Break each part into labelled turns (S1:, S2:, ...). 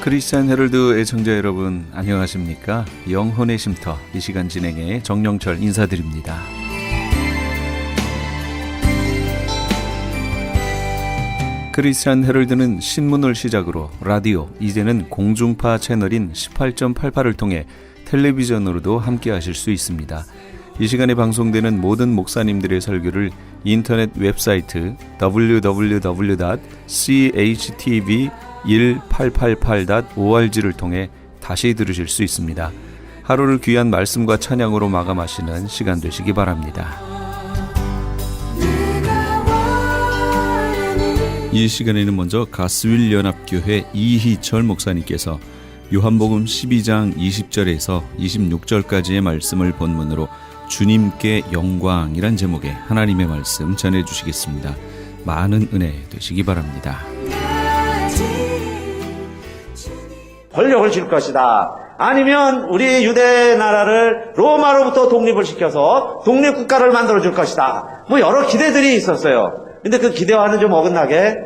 S1: 크리스찬 헤럴드 애청자 여러분 안녕하십니까? 영혼의 쉼터 이 시간 진행의 정영철 인사드립니다. 크리스찬 헤럴드는 신문을 시작으로 라디오, 이제는 공중파 채널인 18.88을 통해 텔레비전으로도 함께 하실 수 있습니다. 이 시간에 방송되는 모든 목사님들의 설교를 인터넷 웹사이트 www.chtv1888.org를 통해 다시 들으실 수 있습니다. 하루를 귀한 말씀과 찬양으로 마감하시는 시간 되시기 바랍니다. 이 시간에는 먼저 가스윌 연합교회 이희철 목사님께서 요한복음 12장 20절에서 26절까지의 말씀을 본문으로 주님께 영광이란 제목의 하나님의 말씀 전해주시겠습니다. 많은 은혜 되시기 바랍니다.
S2: 권력을 줄 것이다. 아니면 우리 유대 나라를 로마로부터 독립을 시켜서 독립국가를 만들어줄 것이다. 뭐 여러 기대들이 있었어요. 근데 그 기대와는 좀 어긋나게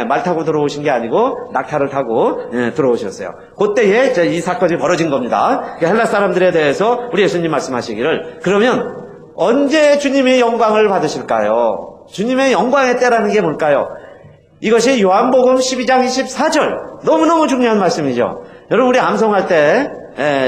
S2: 말 타고 들어오신 게 아니고 낙타를 타고 들어오셨어요. 그때에 이 사건이 벌어진 겁니다. 헬라 사람들에 대해서 우리 예수님 말씀하시기를, 그러면 언제 주님의 영광을 받으실까요? 주님의 영광의 때라는 게 뭘까요? 이것이 요한복음 12장 24절, 너무너무 중요한 말씀이죠. 여러분, 우리 암송할 때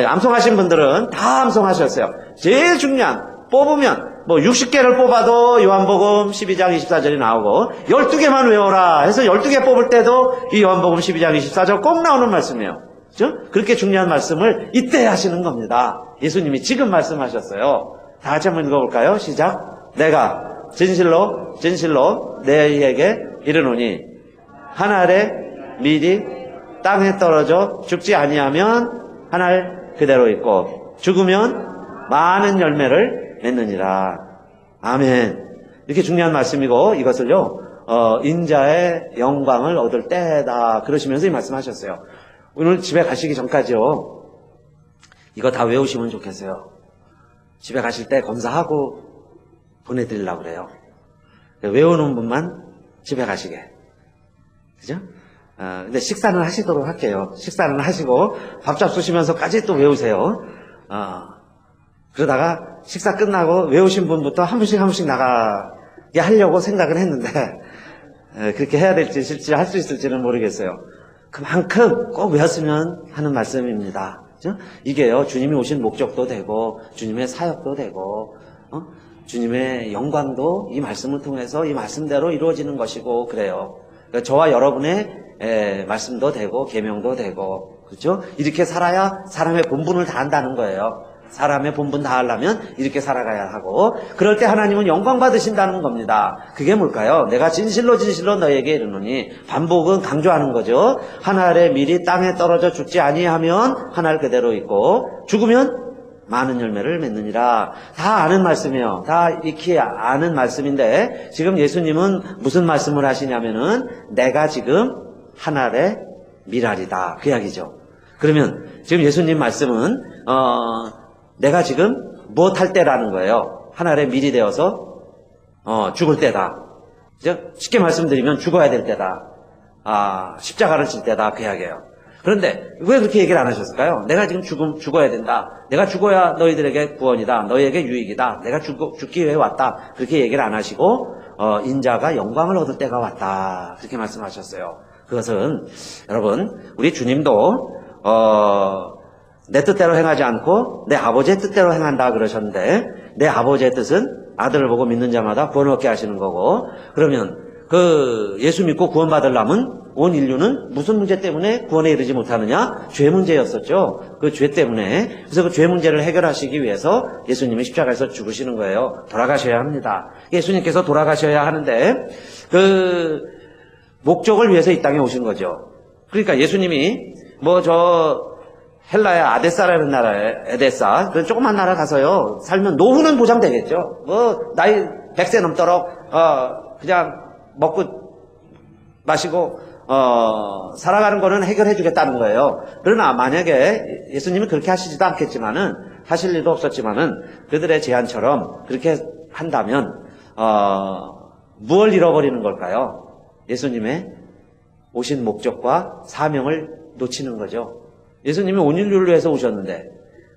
S2: 암송하신 분들은 다 암송하셨어요. 제일 중요한, 뽑으면 뭐 60개를 뽑아도 요한복음 12장 24절이 나오고 12개만 외워라 해서 12개 뽑을 때도 이 요한복음 12장 24절 꼭 나오는 말씀이에요. 그렇죠? 그렇게 중요한 말씀을 이때 하시는 겁니다. 예수님이 지금 말씀하셨어요. 다 같이 한번 읽어볼까요? 시작. 내가 진실로 진실로 너희에게 이르노니 한 알의 밀이 땅에 떨어져 죽지 아니하면 한 알 그대로 있고 죽으면 많은 열매를 맺느니라. 아멘. 이렇게 중요한 말씀이고, 이것을요 인자의 영광을 얻을 때다 그러시면서 이 말씀하셨어요. 오늘 집에 가시기 전까지요 이거 다 외우시면 좋겠어요. 집에 가실 때 검사하고 보내드리려고 그래요. 외우는 분만 집에 가시게. 그죠? 근데 식사는 하시도록 할게요. 식사는 하시고 밥 잡수시면서까지 또 외우세요. 그러다가 식사 끝나고 외우신 분부터 한 분씩 나가게 하려고 생각은 했는데 그렇게 해야 될지 실제 할 수 있을지는 모르겠어요. 그만큼 꼭 외웠으면 하는 말씀입니다. 그렇죠? 이게요 주님이 오신 목적도 되고 주님의 사역도 되고 주님의 영광도 이 말씀을 통해서 이 말씀대로 이루어지는 것이고 그래요. 그러니까 저와 여러분의 말씀도 되고 계명도 되고, 그렇죠? 이렇게 살아야 사람의 본분을 다한다는 거예요. 사람의 본분 다하려면 이렇게 살아가야 하고, 그럴 때 하나님은 영광 받으신다는 겁니다. 그게 뭘까요? 내가 진실로 진실로 너에게 이르노니, 반복은 강조하는 거죠. 한 알의 밀이 땅에 떨어져 죽지 아니하면 한 알 그대로 있고 죽으면 많은 열매를 맺느니라. 다 아는 말씀이에요. 다 익히 아는 말씀인데 지금 예수님은 무슨 말씀을 하시냐면은 내가 지금 한 알의 밀알이다 그 이야기죠. 그러면 지금 예수님 말씀은 내가 지금 무엇 할 때라는 거예요. 한 알의 밀이 되어서 죽을 때다. 그죠? 쉽게 말씀드리면 죽어야 될 때다. 십자가를 질 때다 그 이야기예요. 그런데 왜 그렇게 얘기를 안 하셨을까요? 내가 지금 죽어야 된다. 내가 죽어야 너희들에게 구원이다. 너희에게 유익이다. 내가 죽기 위해 왔다. 그렇게 얘기를 안 하시고 인자가 영광을 얻을 때가 왔다. 그렇게 말씀하셨어요. 그것은 여러분 우리 주님도 내 뜻대로 행하지 않고 내 아버지의 뜻대로 행한다 그러셨는데, 내 아버지의 뜻은 아들을 보고 믿는 자마다 구원을 얻게 하시는 거고, 그러면 그 예수 믿고 구원받으려면 온 인류는 무슨 문제 때문에 구원에 이르지 못하느냐? 죄 문제였었죠. 그 죄 때문에. 그래서 그 죄 문제를 해결하시기 위해서 예수님이 십자가에서 죽으시는 거예요. 돌아가셔야 합니다. 예수님께서 돌아가셔야 하는데 그 목적을 위해서 이 땅에 오신 거죠. 그러니까 예수님이 헬라의 아데사라는 나라에, 에데사, 그 조그만 나라 가서요, 살면 노후는 보장되겠죠. 나이 100세 넘도록, 그냥 먹고 마시고, 살아가는 거는 해결해 주겠다는 거예요. 그러나 만약에 예수님은 그렇게 하시지도 않겠지만은, 하실 일도 없었지만은, 그들의 제안처럼 그렇게 한다면, 무엇을 잃어버리는 걸까요? 예수님의 오신 목적과 사명을 놓치는 거죠. 예수님이 온 인류를 위해서 오셨는데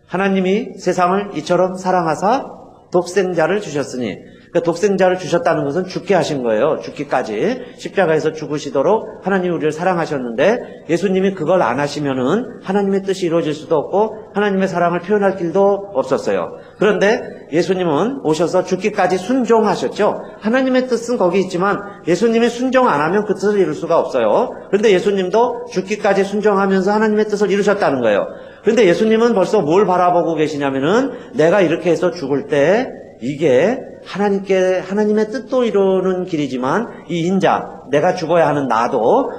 S2: 하나님이 세상을 이처럼 사랑하사 독생자를 주셨으니, 그러니까 독생자를 주셨다는 것은 죽게 하신 거예요. 죽기까지 십자가에서 죽으시도록 하나님이 우리를 사랑하셨는데 예수님이 그걸 안 하시면은 하나님의 뜻이 이루어질 수도 없고 하나님의 사랑을 표현할 길도 없었어요. 그런데 예수님은 오셔서 죽기까지 순종하셨죠. 하나님의 뜻은 거기 있지만 예수님이 순종 안 하면 그 뜻을 이룰 수가 없어요. 그런데 예수님도 죽기까지 순종하면서 하나님의 뜻을 이루셨다는 거예요. 그런데 예수님은 벌써 뭘 바라보고 계시냐면은 내가 이렇게 해서 죽을 때 이게 하나님의 뜻도 이루는 길이지만 이 인자, 내가 죽어야 하는 나도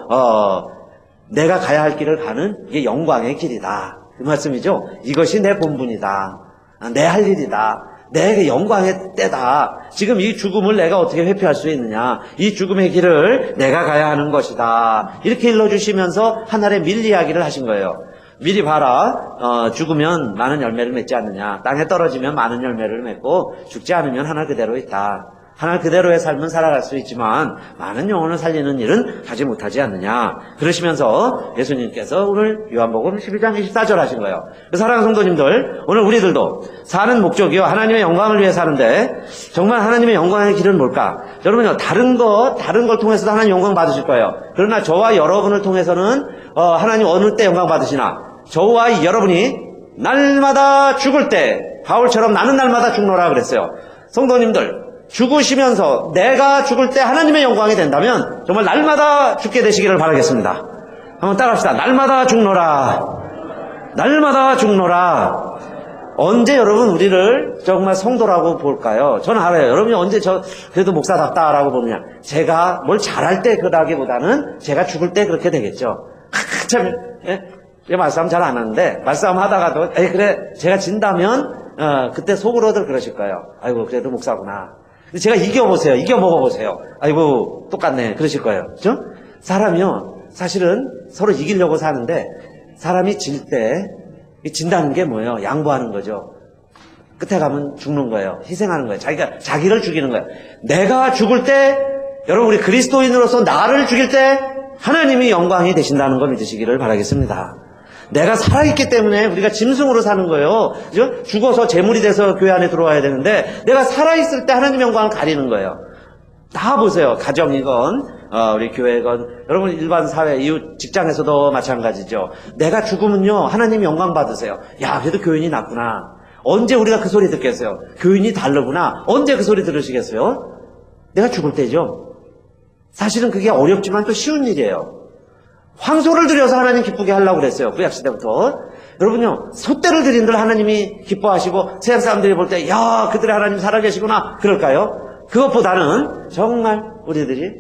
S2: 내가 가야 할 길을 가는 이게 영광의 길이다. 그 말씀이죠. 이것이 내 본분이다. 내 할 일이다. 내 영광의 때다. 지금 이 죽음을 내가 어떻게 회피할 수 있느냐. 이 죽음의 길을 내가 가야 하는 것이다. 이렇게 일러주시면서 하늘의 밀 이야기를 하신 거예요. 미리 봐라. 죽으면 많은 열매를 맺지 않느냐. 땅에 떨어지면 많은 열매를 맺고 죽지 않으면 하늘 그대로 있다. 하늘 그대로의 삶은 살아갈 수 있지만 많은 영혼을 살리는 일은 하지 못하지 않느냐. 그러시면서 예수님께서 오늘 요한복음 12장 24절 하신 거예요. 사랑하는 성도님들, 오늘 우리들도 사는 목적이요 하나님의 영광을 위해 사는데 정말 하나님의 영광의 길은 뭘까? 여러분요, 다른 걸 통해서도 하나님 영광 받으실 거예요. 그러나 저와 여러분을 통해서는 하나님 어느 때 영광 받으시나? 저와 여러분이 날마다 죽을 때, 바울처럼 나는 날마다 죽노라 그랬어요. 성도님들, 죽으시면서 내가 죽을 때 하나님의 영광이 된다면 정말 날마다 죽게 되시기를 바라겠습니다. 한번 따라합시다. 날마다 죽노라. 날마다 죽노라. 언제 여러분 우리를 정말 성도라고 볼까요? 저는 알아요. 여러분이 언제 그래도 목사답다라고 보느냐. 제가 뭘 잘할 때 그러기보다는 제가 죽을 때 그렇게 되겠죠. 참, 말싸움 잘 안 하는데, 말싸움 하다가도, 그래, 제가 진다면, 그때 속으로들 그러실 거예요. 아이고, 그래도 목사구나. 근데 제가 이겨보세요. 이겨 먹어보세요. 아이고, 똑같네. 그러실 거예요. 그죠? 사람이요, 사실은 서로 이기려고 사는데, 사람이 질 때, 진다는 게 뭐예요? 양보하는 거죠. 끝에 가면 죽는 거예요. 희생하는 거예요. 자기를 죽이는 거예요. 내가 죽을 때, 여러분, 우리 그리스도인으로서 나를 죽일 때, 하나님이 영광이 되신다는 거 믿으시기를 바라겠습니다. 내가 살아있기 때문에 우리가 짐승으로 사는 거예요. 그죠? 죽어서 재물이 돼서 교회 안에 들어와야 되는데 내가 살아있을 때 하나님 영광을 가리는 거예요. 다 보세요. 가정이건 우리 교회건 여러분 일반 사회 이웃 직장에서도 마찬가지죠. 내가 죽으면요 하나님 영광 받으세요. 야 그래도 교인이 낫구나. 언제 우리가 그 소리 듣겠어요? 교인이 다르구나. 언제 그 소리 들으시겠어요? 내가 죽을 때죠. 사실은 그게 어렵지만 또 쉬운 일이에요. 황소를 드려서 하나님 기쁘게 하려고 그랬어요. 구약시대부터. 여러분요, 소떼를 드린들 하나님이 기뻐하시고 세상 사람들이 볼 때 야 그들의 하나님 살아계시구나 그럴까요? 그것보다는 정말 우리들이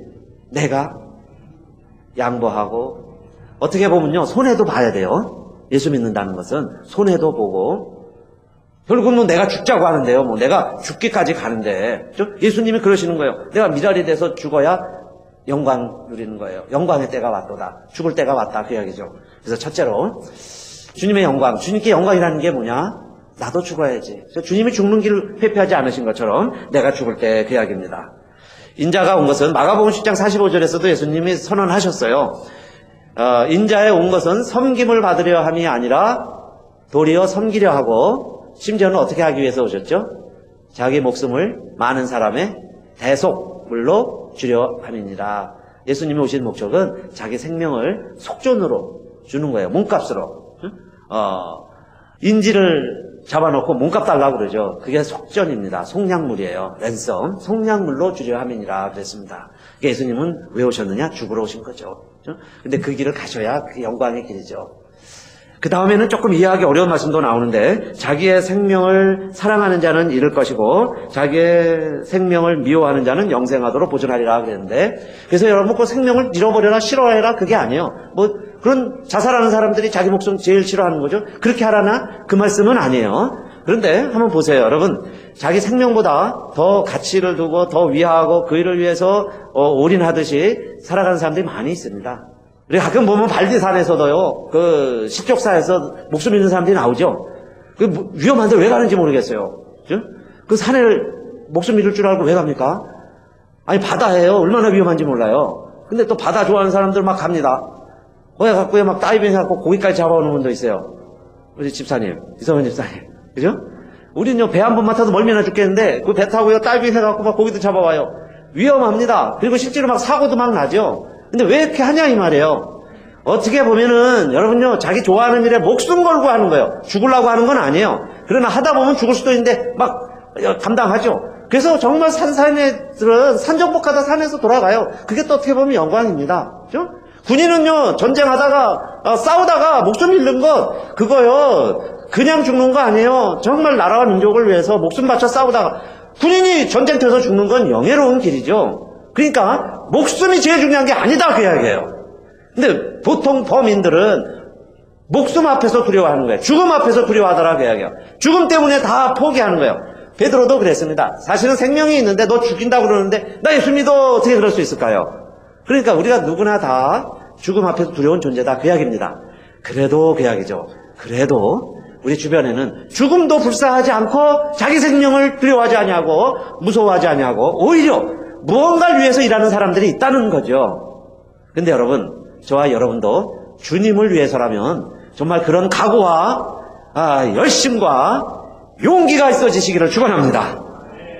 S2: 내가 양보하고 어떻게 보면요 손해도 봐야 돼요. 예수 믿는다는 것은 손해도 보고 결국은 내가 죽자고 하는데요. 내가 죽기까지 가는데 예수님이 그러시는 거예요. 내가 미랄이 돼서 죽어야 영광 누리는 거예요. 영광의 때가 왔도다. 죽을 때가 왔다. 그 이야기죠. 그래서 첫째로 주님의 영광. 주님께 영광이라는 게 뭐냐? 나도 죽어야지. 주님이 죽는 길을 회피하지 않으신 것처럼 내가 죽을 때 그 이야기입니다. 인자가 온 것은 마가복음 10장 45절에서도 예수님이 선언하셨어요. 인자에 온 것은 섬김을 받으려 함이 아니라 도리어 섬기려 하고 심지어는 어떻게 하기 위해서 오셨죠? 자기 목숨을 많은 사람의 대속물로 주려 함이니라. 예수님이 오신 목적은 자기 생명을 속전으로 주는 거예요. 몸값으로. 인지를 잡아놓고 몸값 달라고 그러죠. 그게 속전입니다. 속량물이에요. 랜섬. 속량물로 주려 함이니라 그랬습니다. 예수님은 왜 오셨느냐? 죽으러 오신 거죠. 근데 그 길을 가셔야 그게 영광의 길이죠. 그 다음에는 조금 이해하기 어려운 말씀도 나오는데 자기의 생명을 사랑하는 자는 잃을 것이고 자기의 생명을 미워하는 자는 영생하도록 보존하리라 그랬는데 그래서 여러분 그 생명을 잃어버려라 싫어해라 그게 아니에요. 그런 자살하는 사람들이 자기 목숨 제일 싫어하는 거죠. 그렇게 하라나? 그 말씀은 아니에요. 그런데 한번 보세요. 여러분 자기 생명보다 더 가치를 두고 더 위하고 그 일을 위해서 올인하듯이 살아가는 사람들이 많이 있습니다. 우리 가끔 보면 발디산에서도요, 십족사에서 목숨 잃는 사람들이 나오죠? 위험한데 왜 가는지 모르겠어요. 그죠? 그 산에 목숨 잃을 줄 알고 왜 갑니까? 아니, 바다예요. 얼마나 위험한지 몰라요. 근데 또 바다 좋아하는 사람들 막 갑니다. 갖고요, 막 다이빙 해갖고 고기까지 잡아오는 분도 있어요. 우리 집사님, 이성원 집사님. 그죠? 우리는요, 배 한 번만 타도 멀미나 죽겠는데, 그 배 타고요, 다이빙 해갖고 막 고기도 잡아와요. 위험합니다. 그리고 실제로 막 사고도 막 나죠. 근데 왜 이렇게 하냐, 이 말이에요. 어떻게 보면은, 여러분요, 자기 좋아하는 일에 목숨 걸고 하는 거예요. 죽으려고 하는 건 아니에요. 그러나 하다 보면 죽을 수도 있는데, 막, 감당하죠. 그래서 정말 산사애들은 산정복하다 산에서 돌아가요. 그게 또 어떻게 보면 영광입니다. 그죠? 군인은요, 전쟁하다가, 싸우다가 목숨 잃는 것, 그거요, 그냥 죽는 거 아니에요. 정말 나라와 민족을 위해서 목숨 바쳐 싸우다가, 군인이 전쟁터에서 죽는 건 영예로운 길이죠. 그러니까, 목숨이 제일 중요한 게 아니다, 그 이야기예요. 근데 보통 범인들은 목숨 앞에서 두려워하는 거예요. 죽음 앞에서 두려워하더라, 그 이야기예요. 죽음 때문에 다 포기하는 거예요. 베드로도 그랬습니다. 사실은 생명이 있는데 너 죽인다고 그러는데 나 예수 믿어 어떻게 그럴 수 있을까요? 그러니까 우리가 누구나 다 죽음 앞에서 두려운 존재다, 그 이야기입니다. 그래도 그 이야기죠. 그래도 우리 주변에는 죽음도 불사하지 않고 자기 생명을 두려워하지 아니하고 무서워하지 아니하고 오히려 무언가를 위해서 일하는 사람들이 있다는 거죠. 근데 여러분, 저와 여러분도 주님을 위해서라면 정말 그런 각오와 열심과 용기가 있어지시기를 축원합니다.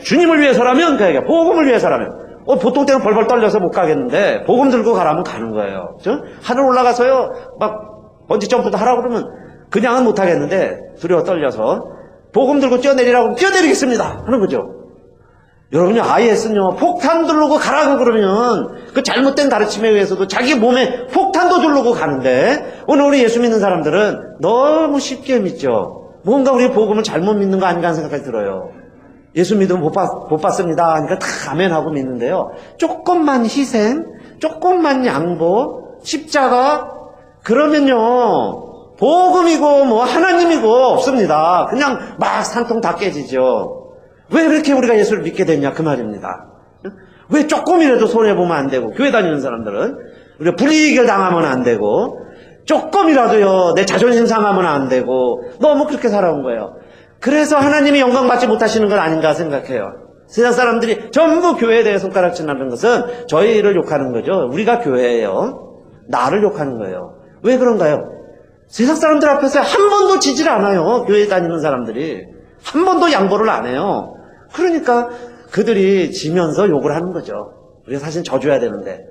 S2: 주님을 위해서라면, 그러니까 복음을 위해서라면, 보통 때는 벌벌 떨려서 못 가겠는데 복음 들고 가라면 가는 거예요. 그렇죠? 하늘 올라가서요, 막 번지 점프도 하라고 그러면 그냥은 못 하겠는데 두려워 떨려서 복음 들고 뛰어내리라고 하면 뛰어내리겠습니다 하는 거죠. 여러분요, IS는요, 폭탄 두르고 가라고 그러면 그 잘못된 가르침에 의해서도 자기 몸에 폭탄도 두르고 가는데, 오늘 우리 예수 믿는 사람들은 너무 쉽게 믿죠. 뭔가 우리 복음을 잘못 믿는 거 아닌가 하는 생각이 들어요. 예수 믿으면 못 받습니다 하니까 다 아멘하고 믿는데요, 조금만 희생, 조금만 양보, 십자가, 그러면요 복음이고 뭐 하나님이고 없습니다. 그냥 막 산통 다 깨지죠. 왜 그렇게 우리가 예수를 믿게 됐냐, 그 말입니다. 왜 조금이라도 손해보면 안 되고, 교회 다니는 사람들은 우리가 불이익을 당하면 안 되고, 조금이라도요 내 자존심 상하면 안 되고, 너무 그렇게 살아온 거예요. 그래서 하나님이 영광 받지 못하시는 건 아닌가 생각해요. 세상 사람들이 전부 교회에 대해 손가락질하는 것은 저희를 욕하는 거죠. 우리가 교회예요. 나를 욕하는 거예요. 왜 그런가요? 세상 사람들 앞에서 한 번도 지지를 않아요. 교회 다니는 사람들이 한 번도 양보를 안 해요. 그러니까 그들이 지면서 욕을 하는 거죠. 우리가 사실 져줘야 되는데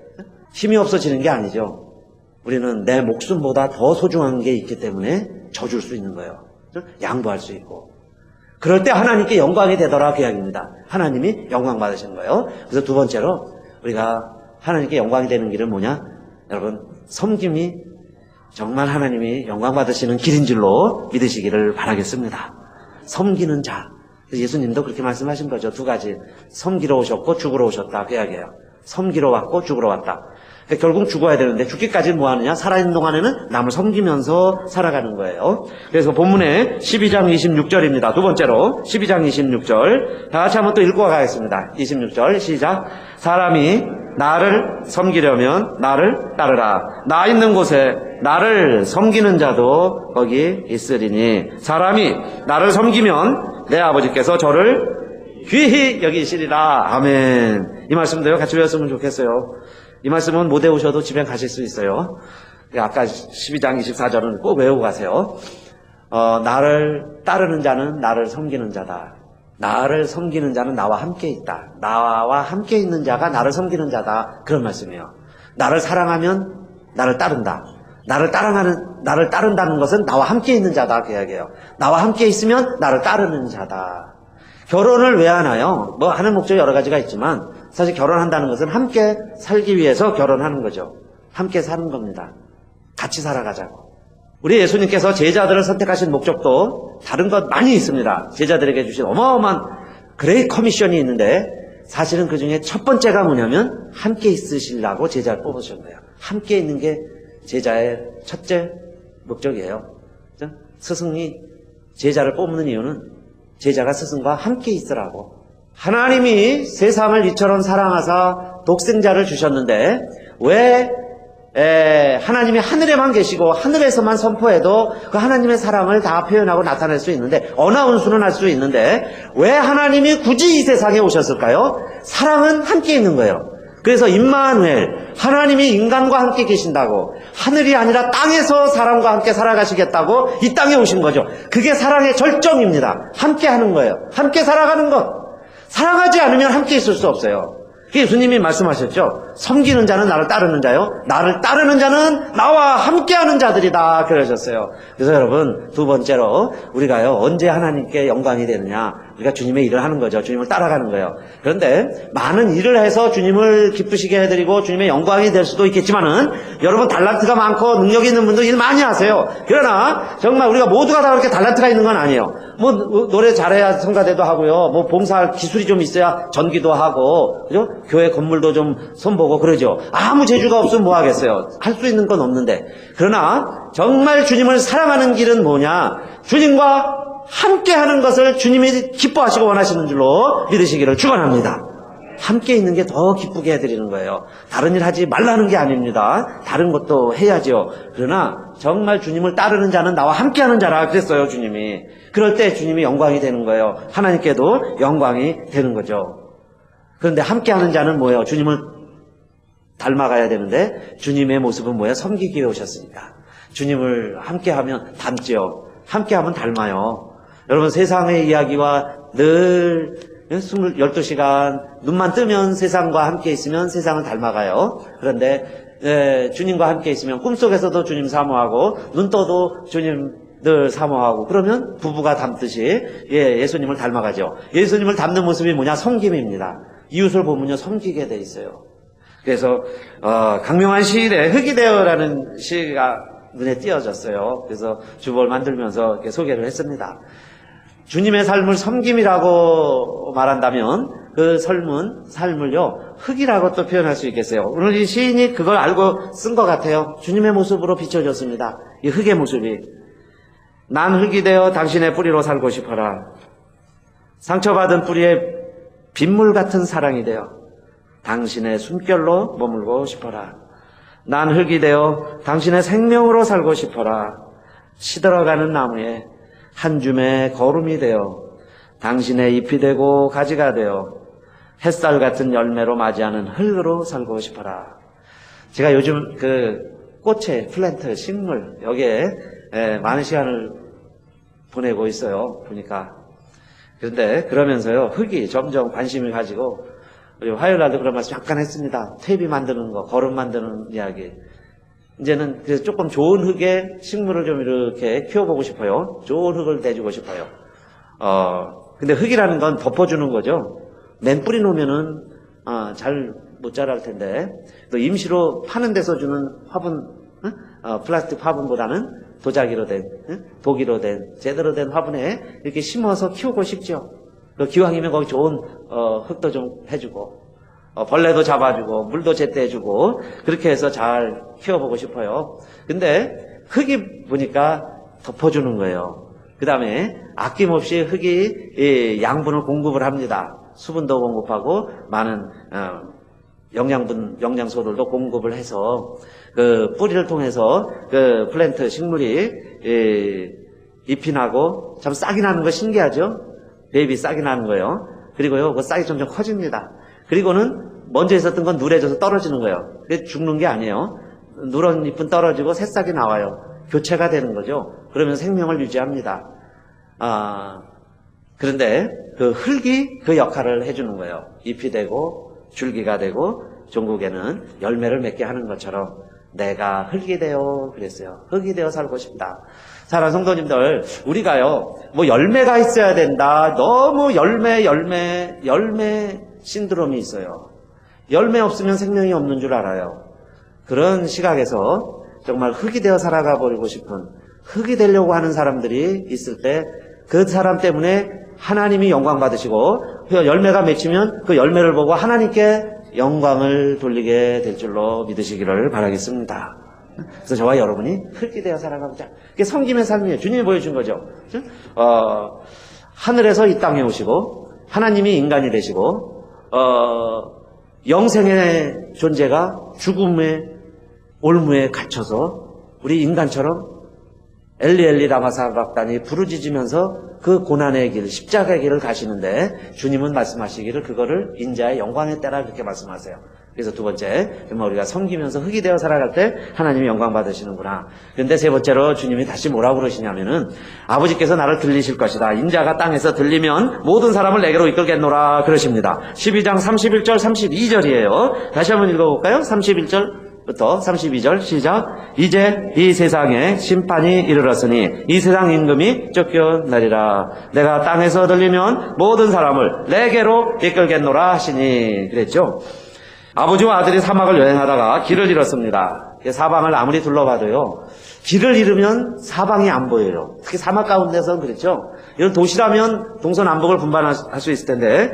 S2: 힘이 없어지는 게 아니죠. 우리는 내 목숨보다 더 소중한 게 있기 때문에 져줄 수 있는 거예요. 양보할 수 있고. 그럴 때 하나님께 영광이 되더라, 그 이야기입니다. 하나님이 영광 받으시는 거예요. 그래서 두 번째로 우리가 하나님께 영광이 되는 길은 뭐냐? 여러분, 섬김이 정말 하나님이 영광 받으시는 길인 줄로 믿으시기를 바라겠습니다. 섬기는 자. 예수님도 그렇게 말씀하신 거죠. 두 가지. 섬기러 오셨고 죽으러 오셨다, 그 이야기예요. 섬기러 왔고 죽으러 왔다. 그러니까 결국 죽어야 되는데 죽기까지 뭐 하느냐? 살아있는 동안에는 남을 섬기면서 살아가는 거예요. 그래서 본문에 12장 26절입니다. 두 번째로 12장 26절 다 같이 한번 또 읽고 가겠습니다. 26절 시작. 사람이 나를 섬기려면 나를 따르라. 나 있는 곳에 나를 섬기는 자도 거기 있으리니, 사람이 나를 섬기면 내 아버지께서 저를 귀히 여기시리라. 아멘. 이 말씀도요 같이 외웠으면 좋겠어요. 이 말씀은 못 외우셔도 집에 가실 수 있어요. 아까 12장 24절은 꼭 외우고 가세요. 나를 따르는 자는 나를 섬기는 자다. 나를 섬기는 자는 나와 함께 있다. 나와 함께 있는 자가 나를 섬기는 자다. 그런 말씀이에요. 나를 사랑하면 나를 따른다. 나를 따른다는 것은 나와 함께 있는 자다, 그 이야기예요. 나와 함께 있으면 나를 따르는 자다. 결혼을 왜 하나요? 뭐 하는 목적이 여러 가지가 있지만 사실 결혼한다는 것은 함께 살기 위해서 결혼하는 거죠. 함께 사는 겁니다. 같이 살아가자고. 우리 예수님께서 제자들을 선택하신 목적도 다른 것 많이 있습니다. 제자들에게 주신 어마어마한 그레이트 커미션이 있는데, 사실은 그 중에 첫 번째가 뭐냐면 함께 있으시려고 제자를 뽑으신 거예요. 함께 있는 게 제자의 첫째 목적이에요. 스승이 제자를 뽑는 이유는 제자가 스승과 함께 있으라고. 하나님이 세상을 이처럼 사랑하사 독생자를 주셨는데 왜 하나님이 하늘에만 계시고 하늘에서만 선포해도 그 하나님의 사랑을 다 표현하고 나타낼 수 있는데, 언어운수는 할 수 있는데 왜 하나님이 굳이 이 세상에 오셨을까요? 사랑은 함께 있는 거예요. 그래서 임마누엘, 하나님이 인간과 함께 계신다고, 하늘이 아니라 땅에서 사람과 함께 살아가시겠다고 이 땅에 오신 거죠. 그게 사랑의 절정입니다. 함께 하는 거예요. 함께 살아가는 것. 사랑하지 않으면 함께 있을 수 없어요. 예수님이 말씀하셨죠. 섬기는 자는 나를 따르는 자요, 나를 따르는 자는 나와 함께하는 자들이다 그러셨어요. 그래서 여러분, 두 번째로 우리가요, 언제 하나님께 영광이 되느냐, 우리가 주님의 일을 하는 거죠. 주님을 따라가는 거예요. 그런데 많은 일을 해서 주님을 기쁘시게 해드리고 주님의 영광이 될 수도 있겠지만은, 여러분 달란트가 많고 능력이 있는 분도 일 많이 하세요. 그러나 정말 우리가 모두가 다 그렇게 달란트가 있는 건 아니에요. 뭐 노래 잘해야 성가대도 하고요, 뭐 봉사할 기술이 좀 있어야 전기도 하고, 그죠? 교회 건물도 좀 손보고 그러죠. 아무 재주가 없으면 뭐 하겠어요. 할 수 있는 건 없는데. 그러나 정말 주님을 사랑하는 길은 뭐냐, 주님과 함께 하는 것을 주님이 기뻐하시고 원하시는 줄로 믿으시기를 축원합니다. 함께 있는 게 더 기쁘게 해드리는 거예요. 다른 일 하지 말라는 게 아닙니다. 다른 것도 해야죠. 그러나 정말 주님을 따르는 자는 나와 함께 하는 자라 그랬어요, 주님이. 그럴 때 주님이 영광이 되는 거예요. 하나님께도 영광이 되는 거죠. 그런데 함께 하는 자는 뭐예요? 주님을 닮아가야 되는데, 주님의 모습은 뭐예요? 섬기기 위해 오셨으니까. 주님을 함께 하면 닮죠. 함께 하면 닮아요. 여러분, 세상의 이야기와 늘 12시간 눈만 뜨면 세상과 함께 있으면 세상을 닮아가요. 그런데 주님과 함께 있으면 꿈속에서도 주님 사모하고 눈 떠도 주님 늘 사모하고, 그러면 부부가 닮듯이 예수님을 닮아가죠. 예수님을 닮는 모습이 뭐냐? 섬김입니다. 이웃을 보면요, 섬기게 돼 있어요. 그래서 강명한 시인의 흙이 되어라는 시가 눈에 띄어졌어요. 그래서 주보를 만들면서 이렇게 소개를 했습니다. 주님의 삶을 섬김이라고 말한다면 그 삶을요, 흙이라고 또 표현할 수 있겠어요. 오늘 이 시인이 그걸 알고 쓴 것 같아요. 주님의 모습으로 비춰졌습니다. 이 흙의 모습이. 난 흙이 되어 당신의 뿌리로 살고 싶어라. 상처받은 뿌리에 빗물 같은 사랑이 되어 당신의 숨결로 머물고 싶어라. 난 흙이 되어 당신의 생명으로 살고 싶어라. 시들어가는 나무에 한 줌의 거름이 되어 당신의 잎이 되고 가지가 되어 햇살 같은 열매로 맞이하는 흙으로 살고 싶어라. 제가 요즘 그 꽃의 플랜트, 식물, 여기에 많은 시간을 보내고 있어요. 보니까. 그런데 그러면서요, 흙이 점점 관심을 가지고, 우리 화요일 날도 그런 말씀 잠깐 했습니다. 퇴비 만드는 거, 거름 만드는 이야기. 이제는 그래서 조금 좋은 흙에 식물을 좀 이렇게 키워보고 싶어요. 좋은 흙을 내주고 싶어요. 근데 흙이라는 건 덮어주는 거죠. 맨 뿌리 놓으면은 잘 못 자랄 텐데, 또 임시로 파는 데서 주는 화분, 플라스틱 화분보다는 도자기로 된, 도기로 된, 제대로 된 화분에 이렇게 심어서 키우고 싶죠. 기왕이면 거기 좋은 흙도 좀 해주고, 벌레도 잡아주고, 물도 제때해주고, 그렇게 해서 잘 키워보고 싶어요. 근데 흙이 보니까 덮어주는 거예요. 그 다음에 아낌없이 흙이 양분을 공급을 합니다. 수분도 공급하고 많은 영양소들도 공급을 해서 그 뿌리를 통해서 그 플랜트 식물이 잎이 나고 참 싹이 나는 거 신기하죠? 베이비 싹이 나는 거예요. 그리고요, 그 싹이 점점 커집니다. 그리고는 먼저 있었던 건 누래져서 떨어지는 거예요. 근데 죽는 게 아니에요. 누런 잎은 떨어지고 새싹이 나와요. 교체가 되는 거죠. 그러면 생명을 유지합니다. 그런데 그 흙이 그 역할을 해주는 거예요. 잎이 되고 줄기가 되고 종국에는 열매를 맺게 하는 것처럼 내가 흙이 되어 그랬어요. 흙이 되어 살고 싶다. 사랑하는 성도님들, 우리가요, 뭐 열매가 있어야 된다. 너무 열매 신드롬이 있어요. 열매 없으면 생명이 없는 줄 알아요. 그런 시각에서 정말 흙이 되어 살아가 버리고 싶은, 흙이 되려고 하는 사람들이 있을 때 그 사람 때문에 하나님이 영광 받으시고 열매가 맺히면 그 열매를 보고 하나님께 영광을 돌리게 될 줄로 믿으시기를 바라겠습니다. 그래서 저와 여러분이 흙이 되어 살아가보자. 그게 섬김의 삶이에요. 주님이 보여준 거죠. 하늘에서 이 땅에 오시고 하나님이 인간이 되시고 영생의 존재가 죽음의 올무에 갇혀서 우리 인간처럼 엘리 라마 사박단이 부르짖으면서 그 고난의 길, 십자가의 길을 가시는데 주님은 말씀하시기를 그거를 인자의 영광의 때라 그렇게 말씀하세요. 그래서 두 번째, 정말 우리가 섬기면서 흙이 되어 살아갈 때 하나님이 영광 받으시는구나. 그런데 세 번째로 주님이 다시 뭐라고 그러시냐면은 아버지께서 나를 들리실 것이다. 인자가 땅에서 들리면 모든 사람을 내게로 이끌겠노라 그러십니다. 12장 31절 32절이에요. 다시 한번 읽어볼까요? 31절부터 32절 시작. 이제 이 세상에 심판이 이르렀으니 이 세상 임금이 쫓겨나리라. 내가 땅에서 들리면 모든 사람을 내게로 이끌겠노라 하시니 그랬죠. 아버지와 아들이 사막을 여행하다가 길을 잃었습니다. 사방을 아무리 둘러봐도요, 길을 잃으면 사방이 안 보여요. 특히 사막 가운데서는 그렇죠. 이런 도시라면 동서남북을 분반할 수 있을 텐데,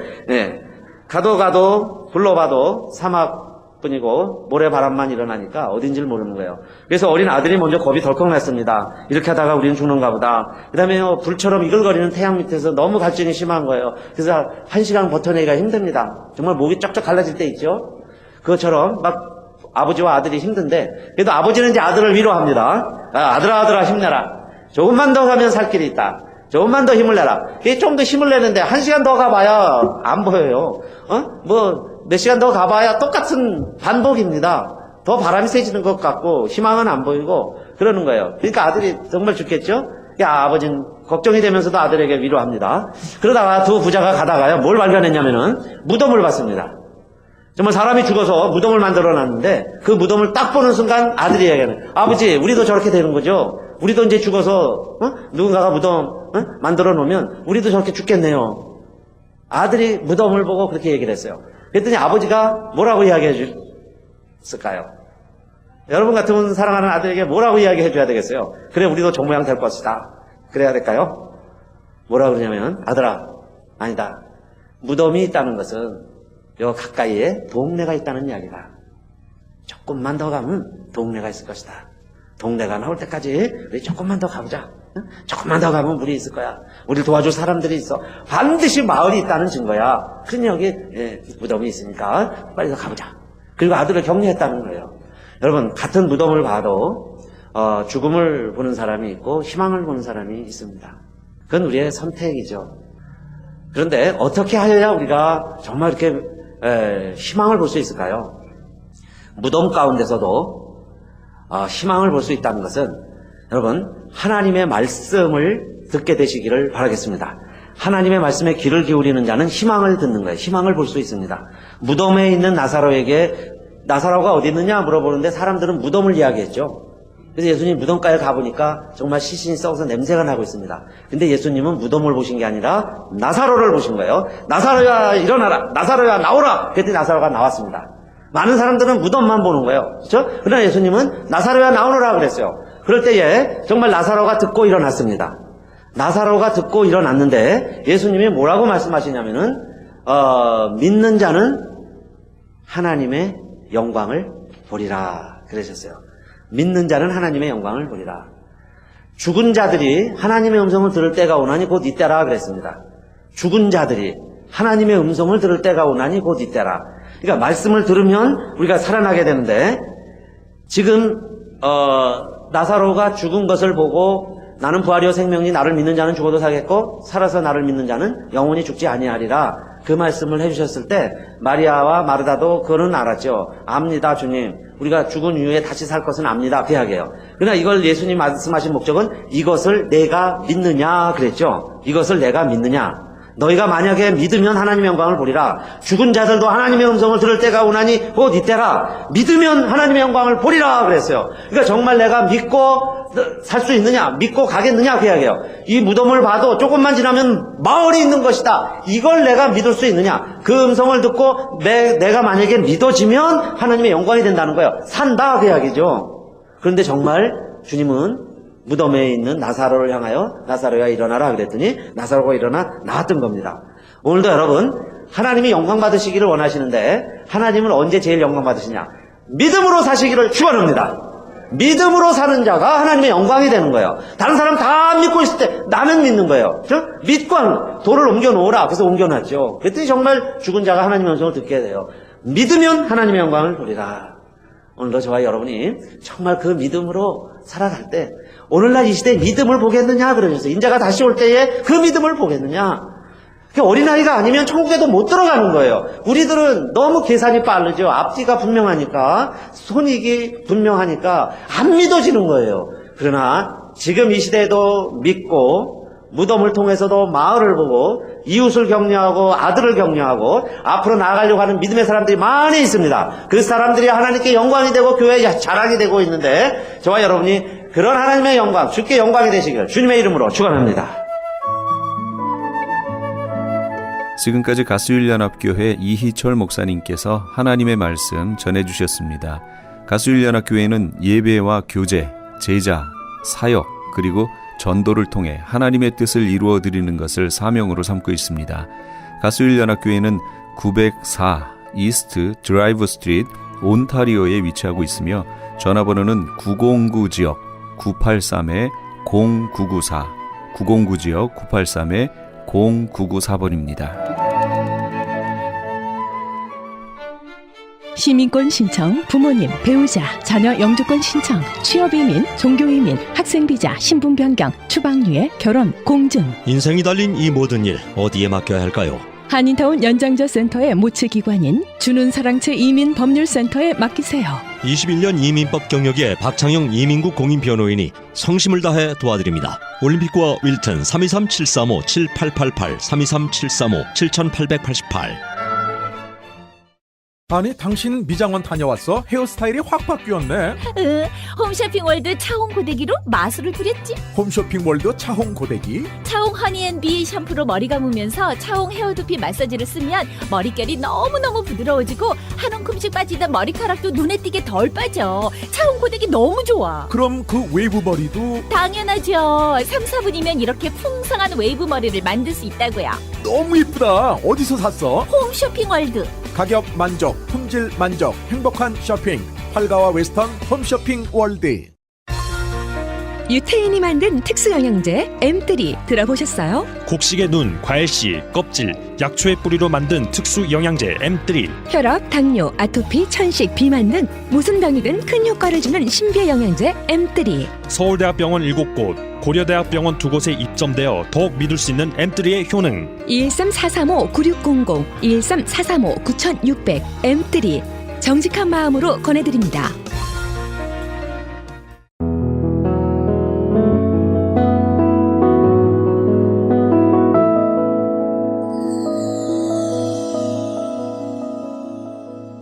S2: 가도 둘러봐도 사막뿐이고 모래바람만 일어나니까 어딘지를 모르는 거예요. 그래서 어린 아들이 먼저 겁이 덜컥 났습니다. 이렇게 하다가 우리는 죽는가 보다. 그 다음에 불처럼 이글거리는 태양 밑에서 너무 갈증이 심한 거예요. 그래서 1시간 버텨내기가 힘듭니다. 정말 목이 쩍쩍 갈라질 때 있죠. 그것처럼 막 아버지와 아들이 힘든데, 그래도 아버지는 이제 아들을 위로합니다. 아들아 힘내라. 조금만 더 가면 살 길이 있다. 조금만 더 힘을 내라. 좀 더 힘을 내는데 1시간 더 가봐야 안 보여요. 몇 시간 더 가봐야 똑같은 반복입니다. 더 바람이 세지는 것 같고 희망은 안 보이고 그러는 거예요. 그러니까 아들이 정말 죽겠죠. 아버지는 걱정이 되면서도 아들에게 위로합니다. 그러다가 두 부자가 가다가요, 뭘 발견했냐면은 무덤을 봤습니다. 정말 사람이 죽어서 무덤을 만들어놨는데 그 무덤을 딱 보는 순간 아들이 얘기하는, 아버지 우리도 저렇게 되는 거죠. 우리도 이제 죽어서 누군가가 무덤 만들어 놓으면 우리도 저렇게 죽겠네요. 아들이 무덤을 보고 그렇게 얘기를 했어요. 그랬더니 아버지가 뭐라고 이야기해 줬을까요? 여러분 같으면 사랑하는 아들에게 뭐라고 이야기해 줘야 되겠어요? 그래, 우리도 저 모양 될 것이다. 그래야 될까요? 뭐라고 그러냐면, 아들아, 아니다. 무덤이 있다는 것은 요 가까이에 동네가 있다는 이야기다. 조금만 더 가면 동네가 있을 것이다. 동네가 나올 때까지 우리 조금만 더 가보자. 조금만 더 가면 물이 있을 거야. 우리를 도와줄 사람들이 있어. 반드시 마을이 있다는 증거야. 그러니 여기 무덤이 있으니까 빨리 더 가보자. 그리고 아들을 격려했다는 거예요. 여러분, 같은 무덤을 봐도 죽음을 보는 사람이 있고 희망을 보는 사람이 있습니다. 그건 우리의 선택이죠. 그런데 어떻게 하여야 우리가 정말 이렇게 희망을 볼 수 있을까요? 무덤 가운데서도 희망을 볼 수 있다는 것은, 여러분, 하나님의 말씀을 듣게 되시기를 바라겠습니다. 하나님의 말씀에 귀를 기울이는 자는 희망을 듣는 거예요. 희망을 볼 수 있습니다. 무덤에 있는 나사로에게 나사로가 어디 있느냐 물어보는데 사람들은 무덤을 이야기했죠. 그래서 예수님 무덤가에 가보니까 정말 시신이 썩어서 냄새가 나고 있습니다. 근데 예수님은 무덤을 보신 게 아니라 나사로를 보신 거예요. 나사로야 일어나라. 나사로야 나오라. 그랬더니 나사로가 나왔습니다. 많은 사람들은 무덤만 보는 거예요. 그렇죠? 그러나 예수님은 나사로야 나오너라 그랬어요. 그럴 때에 정말 나사로가 듣고 일어났습니다. 나사로가 듣고 일어났는데 예수님이 뭐라고 말씀하시냐면은 믿는 자는 하나님의 영광을 보리라 그러셨어요. 믿는 자는 하나님의 영광을 보리라. 죽은 자들이 하나님의 음성을 들을 때가 오나니 곧 이때라 그랬습니다. 죽은 자들이 하나님의 음성을 들을 때가 오나니 곧 이때라. 그러니까 말씀을 들으면 우리가 살아나게 되는데, 지금 나사로가 죽은 것을 보고 나는 부활이요 생명이 나를 믿는 자는 죽어도 살겠고 살아서 나를 믿는 자는 영원히 죽지 아니하리라, 그 말씀을 해주셨을 때 마리아와 마르다도 그거는 알았죠. 압니다 주님, 우리가 죽은 이후에 다시 살 것은 압니다 그 이야기예요. 그러나 이걸 예수님 말씀하신 목적은 이것을 내가 믿느냐 그랬죠. 이것을 내가 믿느냐. 너희가 만약에 믿으면 하나님의 영광을 보리라. 죽은 자들도 하나님의 음성을 들을 때가 오나니 곧 이때라. 믿으면 하나님의 영광을 보리라 그랬어요. 그러니까 정말 내가 믿고 살 수 있느냐, 믿고 가겠느냐 그 이야기예요. 이 무덤을 봐도 조금만 지나면 마을이 있는 것이다. 이걸 내가 믿을 수 있느냐. 그 음성을 듣고 내가 만약에 믿어지면 하나님의 영광이 된다는 거예요. 산다 그 이야기죠. 그런데 정말 주님은 무덤에 있는 나사로를 향하여 나사로야 일어나라 그랬더니 나사로가 일어나 나왔던 겁니다. 오늘도 여러분, 하나님이 영광 받으시기를 원하시는데 하나님은 언제 제일 영광 받으시냐? 믿음으로 사시기를 축원합니다. 믿음으로 사는 자가 하나님의 영광이 되는 거예요. 다른 사람 다 믿고 있을 때 나는 믿는 거예요. 그렇죠? 믿고 돌을 옮겨놓으라. 그래서 옮겨놨죠. 그랬더니 정말 죽은 자가 하나님의 음성을 듣게 돼요. 믿으면 하나님의 영광을 보리라. 오늘도 저와 여러분이 정말 그 믿음으로 살아갈 때, 오늘날 이 시대에 믿음을 보겠느냐 그러셨어요. 인자가 다시 올 때에 그 믿음을 보겠느냐. 어린아이가 아니면 천국에도 못 들어가는 거예요. 우리들은 너무 계산이 빠르죠. 앞뒤가 분명하니까, 손익이 분명하니까 안 믿어지는 거예요. 그러나 지금 이 시대에도 믿고 무덤을 통해서도 마을을 보고 이웃을 격려하고 아들을 격려하고 앞으로 나아가려고 하는 믿음의 사람들이 많이 있습니다. 그 사람들이 하나님께 영광이 되고 교회의 자랑이 되고 있는데 저와 여러분이 그런 하나님의 영광, 주께 영광이 되시기를 주님의 이름으로 축원합니다.
S1: 지금까지 가수일연합교회 이희철 목사님께서 하나님의 말씀 전해주셨습니다. 가수일연합교회는 예배와 교제, 제자, 사역 그리고 전도를 통해 하나님의 뜻을 이루어드리는 것을 사명으로 삼고 있습니다. 가수일연합교회는 904 이스트 드라이브 스트리트 온타리오에 위치하고 있으며 전화번호는 909 지역 983-0994 909 지역 983-0994번입니다.
S3: 시민권 신청, 부모님, 배우자, 자녀 영주권 신청, 취업이민, 종교이민, 학생비자, 신분 변경, 추방유예, 결혼, 공증.
S4: 인생이 달린 이 모든 일 어디에 맡겨야 할까요?
S3: 한인타운 연장자 센터의 모치기관인 주는사랑채 이민법률센터에 맡기세요.
S4: 21년 이민법 경력의 박창영 이민국 공인변호인이 성심을 다해 도와드립니다. 올림픽과 윌튼 323-735-7888 323-735-7888.
S5: 아니 당신 미장원 다녀왔어? 헤어스타일이 확 바뀌었네.
S6: 홈쇼핑 월드 차홍 고데기로 마술을 부렸지.
S5: 홈쇼핑 월드 차홍 고데기.
S6: 차홍 허니앤비 샴푸로 머리 감으면서 차홍 헤어두피 마사지를 쓰면 머릿결이 너무너무 부드러워지고 한 움큼씩 빠지던 머리카락도 눈에 띄게 덜 빠져. 차홍 고데기 너무 좋아.
S5: 그럼 그 웨이브 머리도
S6: 당연하죠. 3, 4분이면 이렇게 풍성한 웨이브 머리를 만들 수 있다고요.
S5: 너무 이쁘다. 어디서 샀어?
S6: 홈쇼핑 월드.
S5: 가격 만족, 품질 만족, 행복한 쇼핑. 팔가와 웨스턴 홈쇼핑 월드.
S3: 유태인이 만든 특수 영양제 M3 들어보셨어요?
S7: 곡식의 눈, 과일씨, 껍질, 약초의 뿌리로 만든 특수 영양제 M3.
S3: 혈압, 당뇨, 아토피, 천식, 비만 등 무슨 병이든 큰 효과를 주는 신비의 영양제 M3.
S7: 서울대학병원 7곳, 고려대학병원 2곳에 입점되어 더욱 믿을 수 있는 M3의 효능.
S3: 213-435-9600, 213-435-9600 M3 정직한 마음으로 권해드립니다.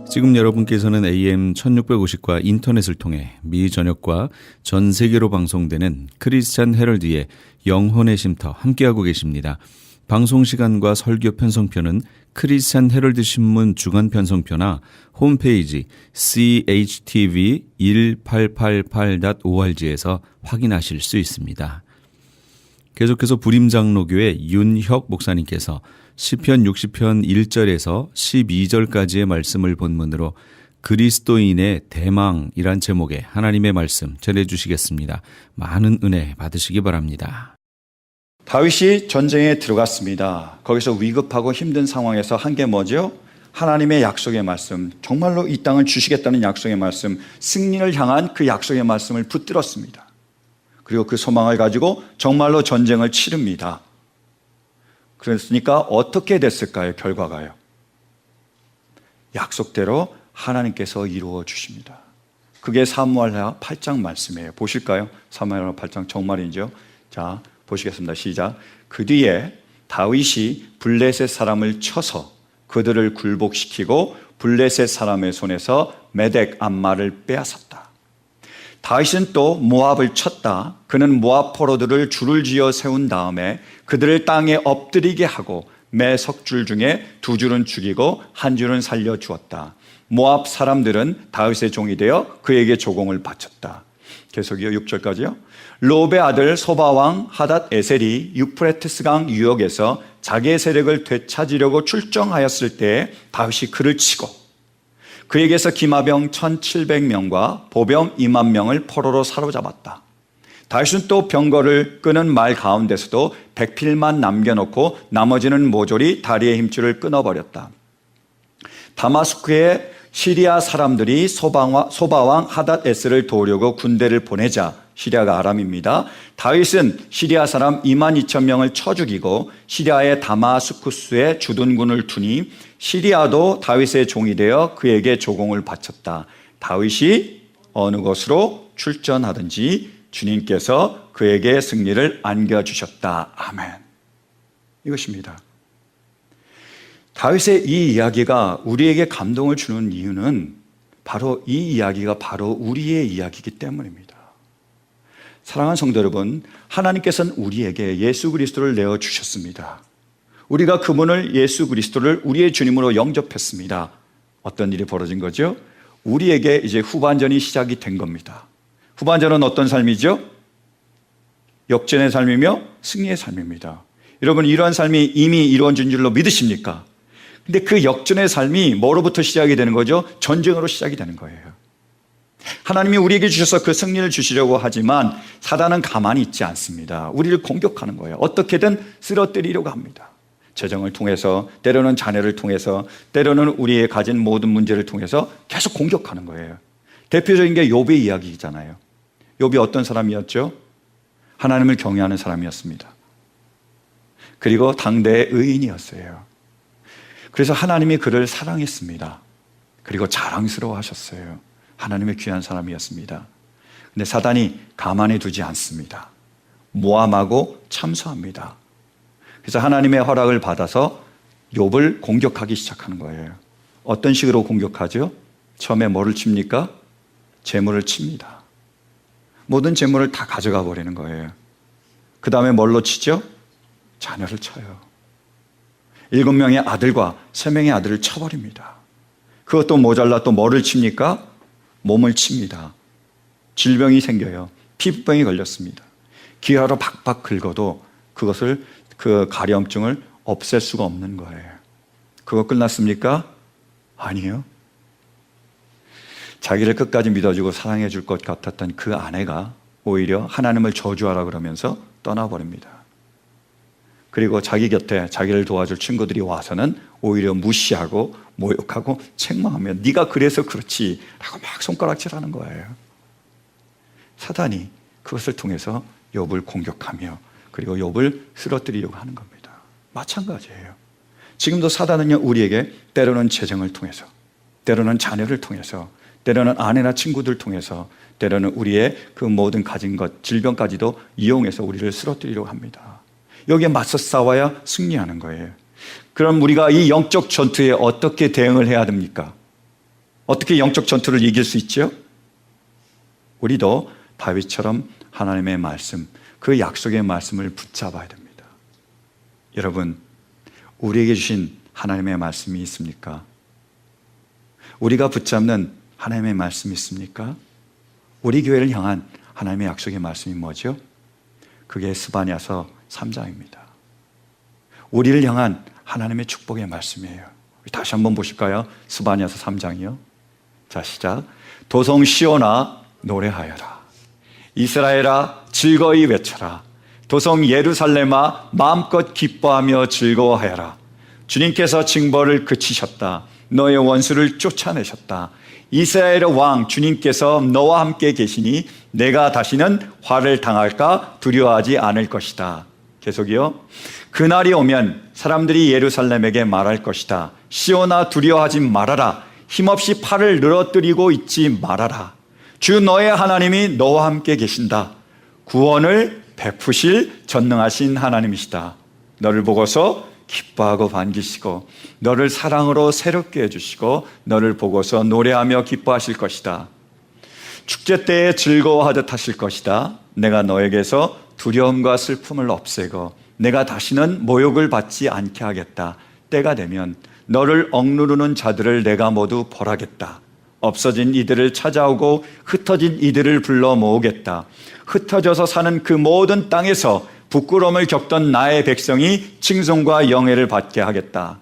S1: 지금 여러분께서는 AM 1650과 인터넷을 통해 미 전역과 전 세계로 방송되는 크리스찬 헤럴드의 영혼의 쉼터 함께하고 계십니다. 방송 시간과 설교 편성표는 크리스찬 헤럴드 신문 주간 편성표나 홈페이지 CHTV1888.org에서 확인하실 수 있습니다. 계속해서 부림장로교회 윤혁 목사님께서 시편 60편 1절에서 12절까지의 말씀을 본문으로 그리스도인의 대망이란 제목의 하나님의 말씀 전해주시겠습니다. 많은 은혜 받으시기 바랍니다.
S8: 다윗이 전쟁에 들어갔습니다. 거기서 위급하고 힘든 상황에서 한 게 뭐죠? 하나님의 약속의 말씀, 정말로 이 땅을 주시겠다는 약속의 말씀, 승리를 향한 그 약속의 말씀을 붙들었습니다. 그리고 그 소망을 가지고 정말로 전쟁을 치릅니다. 그랬으니까 어떻게 됐을까요? 결과가요. 약속대로 하나님께서 이루어 주십니다. 그게 사무엘하 8장 말씀이에요. 보실까요? 사무엘하 8장 정말이죠. 자, 보시겠습니다. 시작. 그 뒤에 다윗이 블레셋 사람을 쳐서 그들을 굴복시키고 블레셋 사람의 손에서 메덱 암마를 빼앗았다. 다윗은 또 모압을 쳤다. 그는 모압 포로들을 줄을 지어 세운 다음에 그들을 땅에 엎드리게 하고 매 석줄 중에 2줄은 죽이고 1줄은 살려 주었다. 모압 사람들은 다윗의 종이 되어 그에게 조공을 바쳤다. 계속이요. 6절까지요. 롭의 아들 소바왕 하닷 에셀이 유프레티스강 유역에서 자기의 세력을 되찾으려고 출정하였을 때 다윗이 그를 치고 그에게서 기마병 1700명과 보병 2만 명을 포로로 사로잡았다. 다윗은 또 병거를 끄는 말 가운데서도 백필만 남겨놓고 나머지는 모조리 다리의 힘줄을 끊어버렸다. 다마스크에 시리아 사람들이 소바왕 하닷에스를 도우려고 군대를 보내자, 시리아가 아람입니다. 다윗은 시리아 사람 22,000명을 쳐 죽이고 시리아의 다마스쿠스에 주둔군을 두니 시리아도 다윗의 종이 되어 그에게 조공을 바쳤다. 다윗이 어느 곳으로 출전하든지 주님께서 그에게 승리를 안겨주셨다. 아멘. 이것입니다. 다윗의 이 이야기가 우리에게 감동을 주는 이유는 바로 이 이야기가 바로 우리의 이야기이기 때문입니다. 사랑하는 성도 여러분, 하나님께서는 우리에게 예수 그리스도를 내어주셨습니다. 우리가 그분을 예수 그리스도를 우리의 주님으로 영접했습니다. 어떤 일이 벌어진 거죠? 우리에게 이제 후반전이 시작이 된 겁니다. 후반전은 어떤 삶이죠? 역전의 삶이며 승리의 삶입니다. 여러분, 이러한 삶이 이미 이루어진 줄로 믿으십니까? 근데 그 역전의 삶이 뭐로부터 시작이 되는 거죠? 전쟁으로 시작이 되는 거예요. 하나님이 우리에게 주셔서 그 승리를 주시려고 하지만 사단은 가만히 있지 않습니다. 우리를 공격하는 거예요. 어떻게든 쓰러뜨리려고 합니다. 재정을 통해서, 때로는 자녀를 통해서, 때로는 우리의 가진 모든 문제를 통해서 계속 공격하는 거예요. 대표적인 게 욥의 이야기잖아요. 욥이 어떤 사람이었죠? 하나님을 경외하는 사람이었습니다. 그리고 당대의 의인이었어요. 그래서 하나님이 그를 사랑했습니다. 그리고 자랑스러워 하셨어요. 하나님의 귀한 사람이었습니다. 근데 사단이 가만히 두지 않습니다. 모함하고 참소합니다. 그래서 하나님의 허락을 받아서 욥을 공격하기 시작하는 거예요. 어떤 식으로 공격하죠? 처음에 뭐를 칩니까? 재물을 칩니다. 모든 재물을 다 가져가 버리는 거예요. 그 다음에 뭘로 치죠? 자녀를 쳐요. 7명의 아들과 3명의 아들을 쳐버립니다. 그것도 모자라 또 뭐를 칩니까? 몸을 칩니다. 질병이 생겨요. 피부병이 걸렸습니다. 기하로 박박 긁어도 그것을, 그 가려움증을 없앨 수가 없는 거예요. 그거 끝났습니까? 아니요. 자기를 끝까지 믿어주고 사랑해 줄 것 같았던 그 아내가 오히려 하나님을 저주하라 그러면서 떠나버립니다. 그리고 자기 곁에 자기를 도와줄 친구들이 와서는 오히려 무시하고 모욕하고 책망하며 네가 그래서 그렇지 라고 막 손가락질하는 거예요. 사단이 그것을 통해서 욥을 공격하며 그리고 욥을 쓰러뜨리려고 하는 겁니다. 마찬가지예요. 지금도 사단은요, 우리에게 때로는 재정을 통해서, 때로는 자녀를 통해서, 때로는 아내나 친구들 통해서, 때로는 우리의 그 모든 가진 것, 질병까지도 이용해서 우리를 쓰러뜨리려고 합니다. 여기에 맞서 싸워야 승리하는 거예요. 그럼 우리가 이 영적 전투에 어떻게 대응을 해야 됩니까? 어떻게 영적 전투를 이길 수 있죠? 우리도 다윗처럼 하나님의 말씀, 그 약속의 말씀을 붙잡아야 됩니다. 여러분, 우리에게 주신 하나님의 말씀이 있습니까? 우리가 붙잡는 하나님의 말씀이 있습니까? 우리 교회를 향한 하나님의 약속의 말씀이 뭐죠? 그게 스바냐서 3장입니다. 우리를 향한 하나님의 축복의 말씀이에요. 다시 한번 보실까요? 스바냐서 3장이요. 자, 시작. 도성 시온아 노래하여라. 이스라엘아 즐거이 외쳐라. 도성 예루살렘아 마음껏 기뻐하며 즐거워하여라. 주님께서 징벌을 그치셨다. 너의 원수를 쫓아내셨다. 이스라엘의 왕 주님께서 너와 함께 계시니 내가 다시는 화를 당할까 두려워하지 않을 것이다. 계속이요. 그날이 오면 사람들이 예루살렘에게 말할 것이다. 시온아 두려워하지 말아라. 힘없이 팔을 늘어뜨리고 있지 말아라. 주 너의 하나님이 너와 함께 계신다. 구원을 베푸실 전능하신 하나님이시다. 너를 보고서 기뻐하고 반기시고 너를 사랑으로 새롭게 해주시고 너를 보고서 노래하며 기뻐하실 것이다. 축제 때에 즐거워하듯 하실 것이다. 내가 너에게서 두려움과 슬픔을 없애고 내가 다시는 모욕을 받지 않게 하겠다. 때가 되면 너를 억누르는 자들을 내가 모두 벌하겠다. 없어진 이들을 찾아오고 흩어진 이들을 불러 모으겠다. 흩어져서 사는 그 모든 땅에서 부끄러움을 겪던 나의 백성이 칭송과 영예를 받게 하겠다.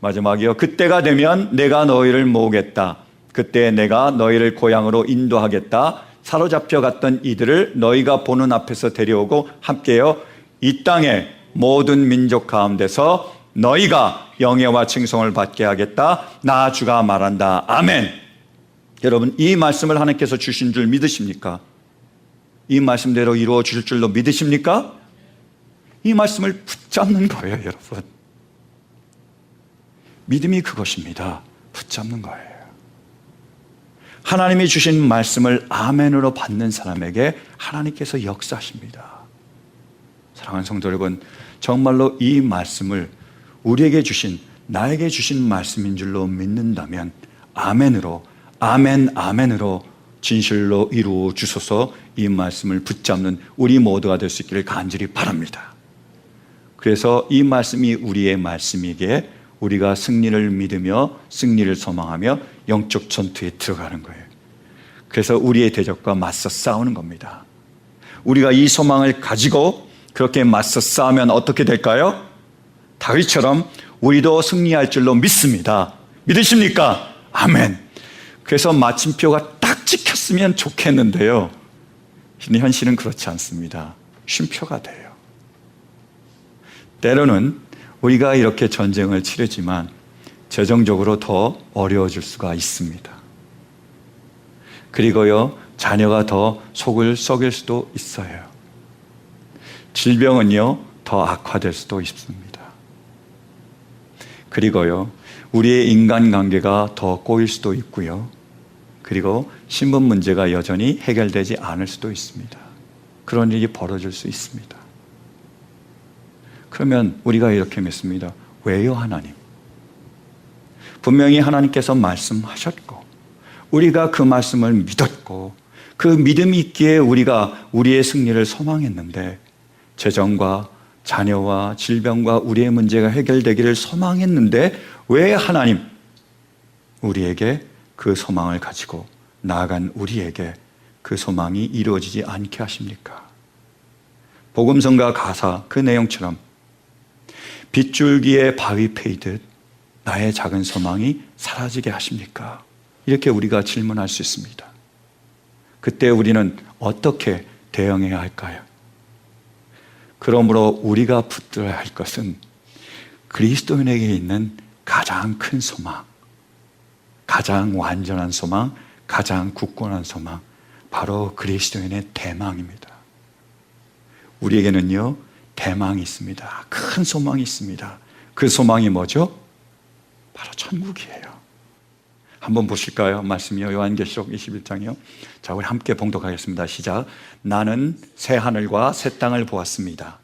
S8: 마지막이요. 그때가 되면 내가 너희를 모으겠다. 그때 내가 너희를 고향으로 인도하겠다. 사로잡혀 갔던 이들을 너희가 보는 앞에서 데려오고 함께요. 이 땅의 모든 민족 가운데서 너희가 영예와 칭송을 받게 하겠다. 나 주가 말한다. 아멘. 여러분, 이 말씀을 하나님께서 주신 줄 믿으십니까? 이 말씀대로 이루어 주실 줄로 믿으십니까? 이 말씀을 붙잡는 거예요, 여러분. 믿음이 그것입니다. 붙잡는 거예요. 하나님이 주신 말씀을 아멘으로 받는 사람에게 하나님께서 역사하십니다. 사랑하는 성도 여러분, 정말로 이 말씀을 우리에게 주신, 나에게 주신 말씀인 줄로 믿는다면 아멘으로, 아멘으로 진실로 이루어 주소서. 이 말씀을 붙잡는 우리 모두가 될 수 있기를 간절히 바랍니다. 그래서 이 말씀이 우리의 말씀이기에 우리가 승리를 믿으며 승리를 소망하며 영적 전투에 들어가는 거예요. 그래서 우리의 대적과 맞서 싸우는 겁니다. 우리가 이 소망을 가지고 그렇게 맞서 싸우면 어떻게 될까요? 다윗처럼 우리도 승리할 줄로 믿습니다. 믿으십니까? 아멘. 그래서 마침표가 딱 찍혔으면 좋겠는데요. 현실은 그렇지 않습니다. 쉼표가 돼요. 때로는 우리가 이렇게 전쟁을 치르지만 재정적으로 더 어려워질 수가 있습니다. 그리고요, 자녀가 더 속을 썩일 수도 있어요. 질병은요, 더 악화될 수도 있습니다. 그리고요, 우리의 인간관계가 더 꼬일 수도 있고요. 그리고 신분 문제가 여전히 해결되지 않을 수도 있습니다. 그런 일이 벌어질 수 있습니다. 그러면 우리가 이렇게 묻습니다. 왜요, 하나님? 분명히 하나님께서 말씀하셨고 우리가 그 말씀을 믿었고 그 믿음이 있기에 우리가 우리의 승리를 소망했는데 재정과 자녀와 질병과 우리의 문제가 해결되기를 소망했는데 왜 하나님 우리에게 그 소망을 가지고 나아간 우리에게 그 소망이 이루어지지 않게 하십니까? 복음성가 가사 그 내용처럼 빗줄기에 바위 패이듯 나의 작은 소망이 사라지게 하십니까? 이렇게 우리가 질문할 수 있습니다. 그때 우리는 어떻게 대응해야 할까요? 그러므로 우리가 붙들어야 할 것은 그리스도인에게 있는 가장 큰 소망, 가장 완전한 소망, 가장 굳건한 소망, 바로 그리스도인의 대망입니다. 우리에게는요, 대망이 있습니다. 큰 소망이 있습니다. 그 소망이 뭐죠? 바로 천국이에요. 한번 보실까요? 말씀이요. 요한계시록 21장이요. 자, 우리 함께 봉독하겠습니다. 시작. 나는 새 하늘과 새 땅을 보았습니다.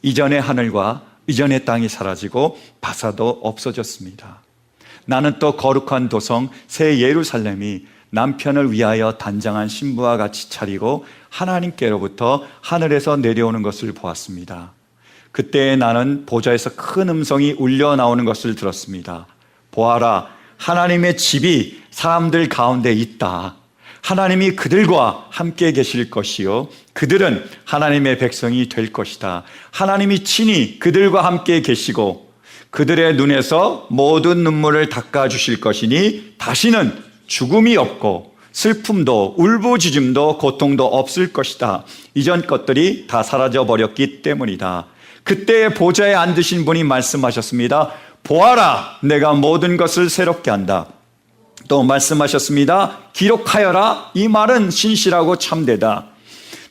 S8: 이전의 하늘과 이전의 땅이 사라지고 바사도 없어졌습니다. 나는 또 거룩한 도성 새 예루살렘이 남편을 위하여 단장한 신부와 같이 차리고 하나님께로부터 하늘에서 내려오는 것을 보았습니다. 그때 나는 보좌에서 큰 음성이 울려 나오는 것을 들었습니다. 보아라, 하나님의 집이 사람들 가운데 있다. 하나님이 그들과 함께 계실 것이요 그들은 하나님의 백성이 될 것이다. 하나님이 친히 그들과 함께 계시고 그들의 눈에서 모든 눈물을 닦아주실 것이니 다시는 죽음이 없고 슬픔도 울부짖음도 고통도 없을 것이다. 이전 것들이 다 사라져 버렸기 때문이다. 그때 보좌에 앉으신 분이 말씀하셨습니다. 보아라, 내가 모든 것을 새롭게 한다. 또 말씀하셨습니다. 기록하여라. 이 말은 신실하고 참되다.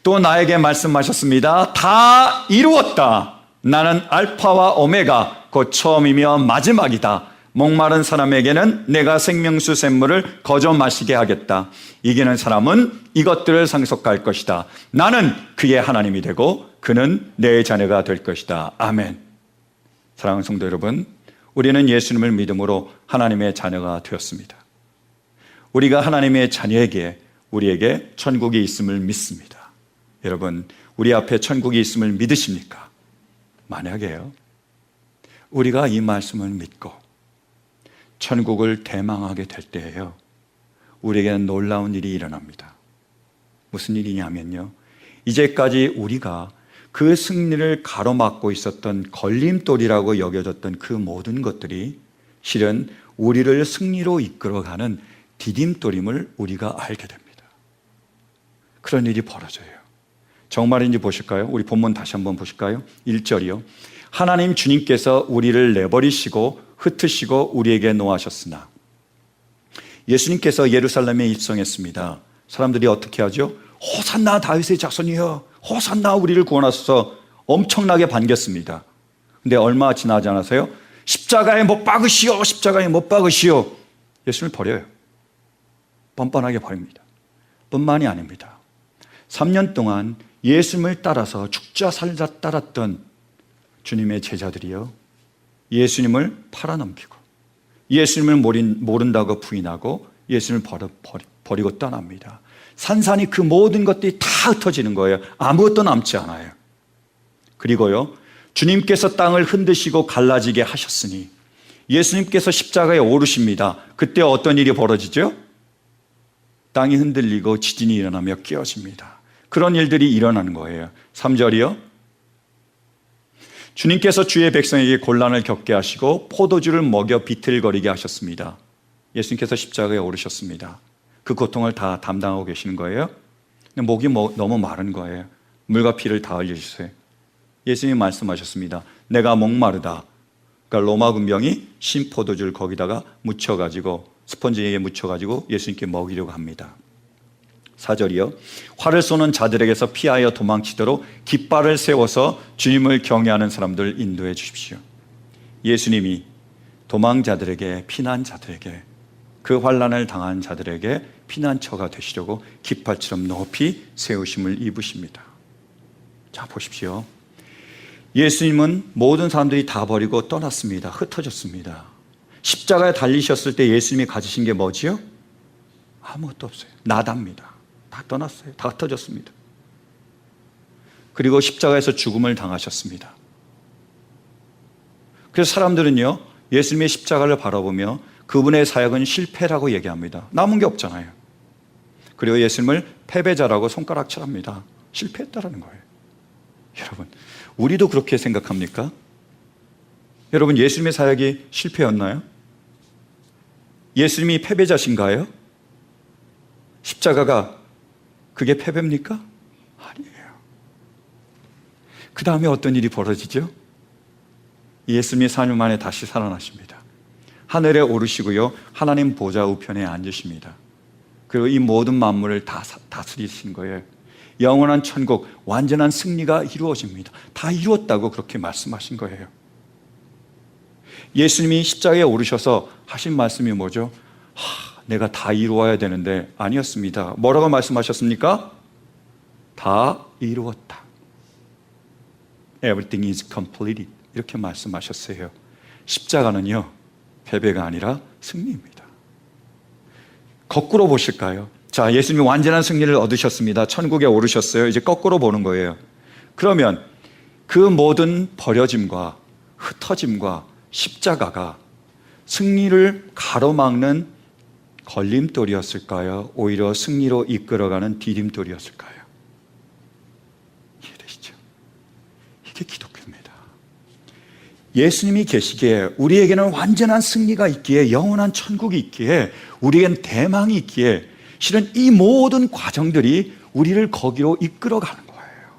S8: 또 나에게 말씀하셨습니다. 다 이루었다. 나는 알파와 오메가 곧 처음이며 마지막이다. 목마른 사람에게는 내가 생명수 샘물을 거저 마시게 하겠다. 이기는 사람은 이것들을 상속할 것이다. 나는 그의 하나님이 되고 그는 내 자녀가 될 것이다. 아멘. 사랑하는 성도 여러분, 우리는 예수님을 믿음으로 하나님의 자녀가 되었습니다. 우리가 하나님의 자녀에게 우리에게 천국이 있음을 믿습니다. 여러분, 우리 앞에 천국이 있음을 믿으십니까? 만약에요, 우리가 이 말씀을 믿고 천국을 대망하게 될 때에요, 우리에게는 놀라운 일이 일어납니다. 무슨 일이냐면요, 이제까지 우리가 그 승리를 가로막고 있었던 걸림돌이라고 여겨졌던 그 모든 것들이 실은 우리를 승리로 이끌어가는 디딤돌임을 우리가 알게 됩니다. 그런 일이 벌어져요. 정말인지 보실까요? 우리 본문 다시 한번 보실까요? 1절이요. 하나님 주님께서 우리를 내버리시고 흩으시고 우리에게 노하셨으나 예수님께서 예루살렘에 입성했습니다. 사람들이 어떻게 하죠? 호산나 다윗의 자손이여, 호산나 우리를 구원하소서 엄청나게 반겼습니다. 근데 얼마 지나지 않아서요, 십자가에 못 박으시오, 십자가에 못 박으시오. 예수님을 버려요. 뻔뻔하게 버립니다. 뿐만이 아닙니다. 3년 동안 예수님을 따라서 죽자 살자 따랐던 주님의 제자들이요, 예수님을 팔아넘기고 예수님을 모른다고 부인하고 예수님을 버리고 떠납니다. 산산이 그 모든 것들이 다 흩어지는 거예요. 아무것도 남지 않아요. 그리고요, 주님께서 땅을 흔드시고 갈라지게 하셨으니 예수님께서 십자가에 오르십니다. 그때 어떤 일이 벌어지죠? 땅이 흔들리고 지진이 일어나며 깨어집니다. 그런 일들이 일어나는 거예요. 3절이요. 주님께서 주의 백성에게 곤란을 겪게 하시고 포도주를 먹여 비틀거리게 하셨습니다. 예수님께서 십자가에 오르셨습니다. 그 고통을 다 담당하고 계시는 거예요. 근데 목이 너무 마른 거예요. 물과 피를 다 흘려주세요. 예수님이 말씀하셨습니다. 내가 목마르다. 그러니까 로마 군병이 신포도주를 거기다가 묻혀가지고 스펀지에 묻혀가지고 예수님께 먹이려고 합니다. 4절이요. 활을 쏘는 자들에게서 피하여 도망치도록 깃발을 세워서 주님을 경외하는 사람들 인도해 주십시오. 예수님이 도망자들에게, 피난자들에게, 그 환난을 당한 자들에게 피난처가 되시려고 깃발처럼 높이 세우심을 입으십니다. 자, 보십시오. 예수님은 모든 사람들이 다 버리고 떠났습니다. 흩어졌습니다. 십자가에 달리셨을 때 예수님이 가지신 게 뭐지요? 아무것도 없어요. 나답니다. 다 떠났어요. 다 흩어졌습니다. 그리고 십자가에서 죽음을 당하셨습니다. 그래서 사람들은요, 예수님의 십자가를 바라보며 그분의 사역은 실패라고 얘기합니다. 남은 게 없잖아요. 그리고 예수님을 패배자라고 손가락질합니다. 실패했다라는 거예요. 여러분, 우리도 그렇게 생각합니까? 여러분, 예수님의 사역이 실패였나요? 예수님이 패배자신가요? 십자가가 그게 패배입니까? 아니에요. 그 다음에 어떤 일이 벌어지죠? 예수님이 4년 만에 다시 살아나십니다. 하늘에 오르시고요, 하나님 보좌 우편에 앉으십니다. 그리고 이 모든 만물을 다 다스리신 거예요. 영원한 천국, 완전한 승리가 이루어집니다. 다 이루었다고 그렇게 말씀하신 거예요. 예수님이 십자가에 오르셔서 하신 말씀이 뭐죠? 내가 다 이루어야 되는데, 아니었습니다. 뭐라고 말씀하셨습니까? 다 이루었다. Everything is completed. 이렇게 말씀하셨어요. 십자가는요, 패배가 아니라 승리입니다. 거꾸로 보실까요? 자, 예수님이 완전한 승리를 얻으셨습니다. 천국에 오르셨어요. 이제 거꾸로 보는 거예요. 그러면 그 모든 버려짐과 흩어짐과 십자가가 승리를 가로막는 걸림돌이었을까요? 오히려 승리로 이끌어가는 디딤돌이었을까요? 이해되시죠? 이게 기독교입니다. 예수님이 계시기에 우리에게는 완전한 승리가 있기에, 영원한 천국이 있기에, 우리에겐 대망이 있기에, 실은 이 모든 과정들이 우리를 거기로 이끌어가는 거예요.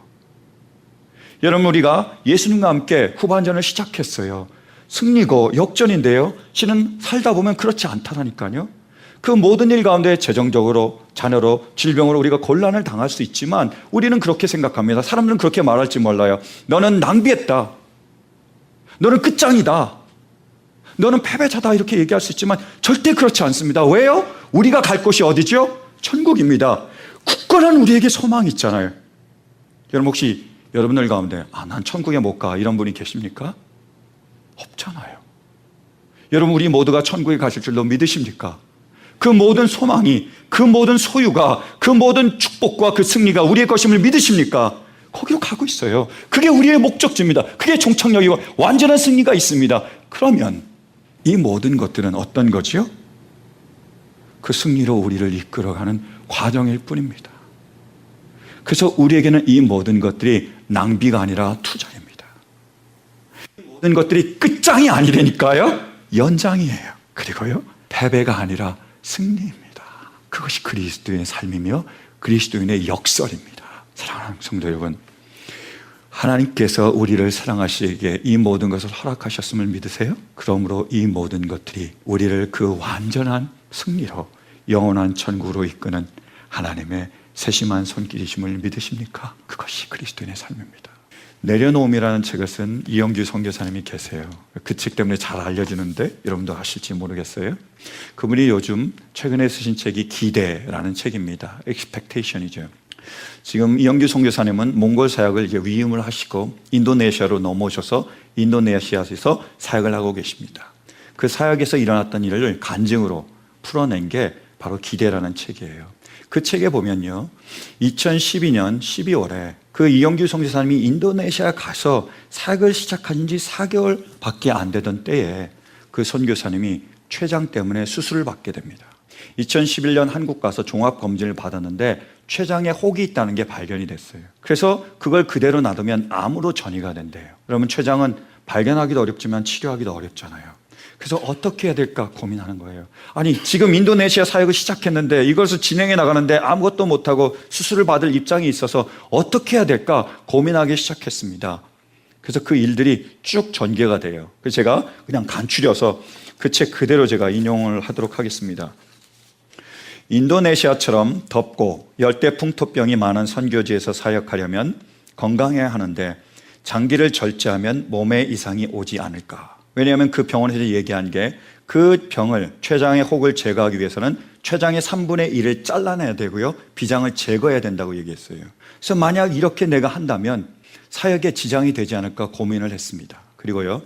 S8: 여러분, 우리가 예수님과 함께 후반전을 시작했어요. 승리고 역전인데요, 실은 살다 보면 그렇지 않다라니까요. 그 모든 일 가운데 재정적으로, 자녀로, 질병으로 우리가 곤란을 당할 수 있지만 우리는 그렇게 생각합니다. 사람들은 그렇게 말할지 몰라요. 너는 낭비했다. 너는 끝장이다. 너는 패배자다. 이렇게 얘기할 수 있지만 절대 그렇지 않습니다. 왜요? 우리가 갈 곳이 어디죠? 천국입니다. 굳건한 우리에게 소망이 있잖아요. 여러분, 혹시 여러분들 가운데 난 천국에 못 가, 이런 분이 계십니까? 없잖아요. 여러분, 우리 모두가 천국에 가실 줄로 믿으십니까? 그 모든 소망이, 그 모든 소유가, 그 모든 축복과 그 승리가 우리의 것임을 믿으십니까? 거기로 가고 있어요. 그게 우리의 목적지입니다. 그게 종착역이고 완전한 승리가 있습니다. 그러면 이 모든 것들은 어떤 거지요? 그 승리로 우리를 이끌어가는 과정일 뿐입니다. 그래서 우리에게는 이 모든 것들이 낭비가 아니라 투자입니다. 이 모든 것들이 끝장이 아니라니까요, 연장이에요. 그리고요, 패배가 아니라 승리입니다. 그것이 그리스도인의 삶이며 그리스도인의 역설입니다. 사랑하는 성도 여러분, 하나님께서 우리를 사랑하시기에 이 모든 것을 허락하셨음을 믿으세요? 그러므로 이 모든 것들이 우리를 그 완전한 승리로 영원한 천국으로 이끄는 하나님의 세심한 손길이심을 믿으십니까? 그것이 그리스도인의 삶입니다. 내려놓음이라는 책을 쓴 이영규 선교사님이 계세요. 그 책 때문에 잘 알려지는데 여러분도 아실지 모르겠어요. 그분이 요즘 최근에 쓰신 책이 기대라는 책입니다. expectation이죠. 지금 이영규 선교사님은 몽골 사역을 이제 위임을 하시고 인도네시아로 넘어오셔서 인도네시아에서 사역을 하고 계십니다. 그 사역에서 일어났던 일을 간증으로 풀어낸 게 바로 기대라는 책이에요. 그 책에 보면요, 2012년 12월에 그 이영규 선교사님이 인도네시아 가서 사역을 시작한 지 4개월밖에 안 되던 때에 그 선교사님이 췌장 때문에 수술을 받게 됩니다. 2011년 한국 가서 종합검진을 받았는데 췌장에 혹이 있다는 게 발견이 됐어요. 그래서 그걸 그대로 놔두면 암으로 전이가 된대요. 그러면 췌장은 발견하기도 어렵지만 치료하기도 어렵잖아요. 그래서 어떻게 해야 될까 고민하는 거예요. 아니, 지금 인도네시아 사역을 시작했는데 이것을 진행해 나가는데 아무것도 못하고 수술을 받을 입장이 있어서 어떻게 해야 될까 고민하기 시작했습니다. 그래서 그 일들이 쭉 전개가 돼요. 그래서 제가 그냥 간추려서 그 책 그대로 제가 인용을 하도록 하겠습니다. 인도네시아처럼 덥고 열대풍토병이 많은 선교지에서 사역하려면 건강해야 하는데 장기를 절제하면 몸에 이상이 오지 않을까. 왜냐하면 그 병원에서 얘기한 게 그 병을, 췌장의 혹을 제거하기 위해서는 췌장의 3분의 1을 잘라내야 되고요, 비장을 제거해야 된다고 얘기했어요. 그래서 만약 이렇게 내가 한다면 사역에 지장이 되지 않을까 고민을 했습니다. 그리고요,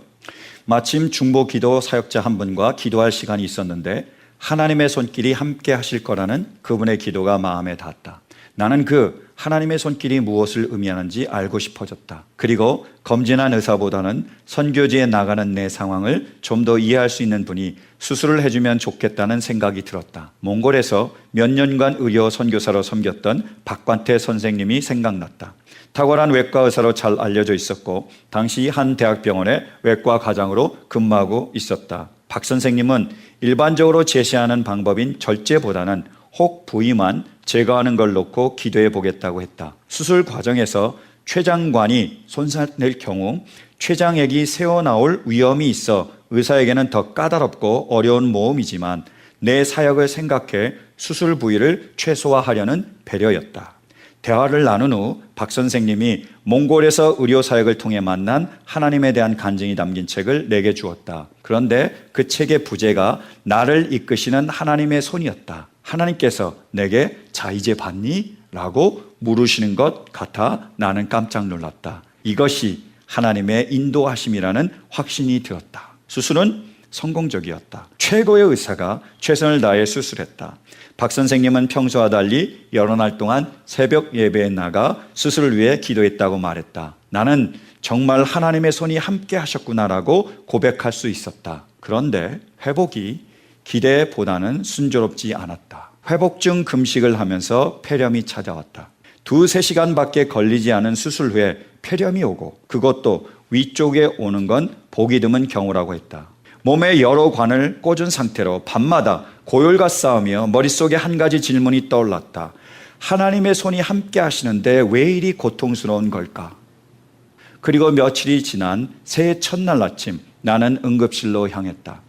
S8: 마침 중보 기도 사역자 한 분과 기도할 시간이 있었는데 하나님의 손길이 함께 하실 거라는 그분의 기도가 마음에 닿았다. 나는 그 하나님의 손길이 무엇을 의미하는지 알고 싶어졌다. 그리고 검진한 의사보다는 선교지에 나가는 내 상황을 좀 더 이해할 수 있는 분이 수술을 해주면 좋겠다는 생각이 들었다. 몽골에서 몇 년간 의료 선교사로 섬겼던 박관태 선생님이 생각났다. 탁월한 외과 의사로 잘 알려져 있었고 당시 한 대학병원의 외과 과장으로 근무하고 있었다. 박 선생님은 일반적으로 제시하는 방법인 절제보다는 혹 부위만 제거하는 걸 놓고 기도해 보겠다고 했다. 수술 과정에서 췌장관이 손상될 경우 췌장액이 새어나올 위험이 있어 의사에게는 더 까다롭고 어려운 모험이지만 내 사역을 생각해 수술 부위를 최소화하려는 배려였다. 대화를 나눈 후 박 선생님이 몽골에서 의료 사역을 통해 만난 하나님에 대한 간증이 담긴 책을 내게 주었다. 그런데 그 책의 부제가 나를 이끄시는 하나님의 손이었다. 하나님께서 내게 자 이제 봤니? 라고 물으시는 것 같아 나는 깜짝 놀랐다. 이것이 하나님의 인도하심이라는 확신이 들었다. 수술은 성공적이었다. 최고의 의사가 최선을 다해 수술했다. 박 선생님은 평소와 달리 여러 날 동안 새벽 예배에 나가 수술을 위해 기도했다고 말했다. 나는 정말 하나님의 손이 함께 하셨구나라고 고백할 수 있었다. 그런데 회복이 기대보다는 순조롭지 않았다. 회복중 금식을 하면서 폐렴이 찾아왔다. 2-3시간밖에 걸리지 않은 수술 후에 폐렴이 오고 그것도 위쪽에 오는 건 보기 드문 경우라고 했다. 몸의 여러 관을 꽂은 상태로 밤마다 고열과 싸우며 머릿속에 한 가지 질문이 떠올랐다. 하나님의 손이 함께 하시는데 왜 이리 고통스러운 걸까? 그리고 며칠이 지난 새해 첫날 아침 나는 응급실로 향했다.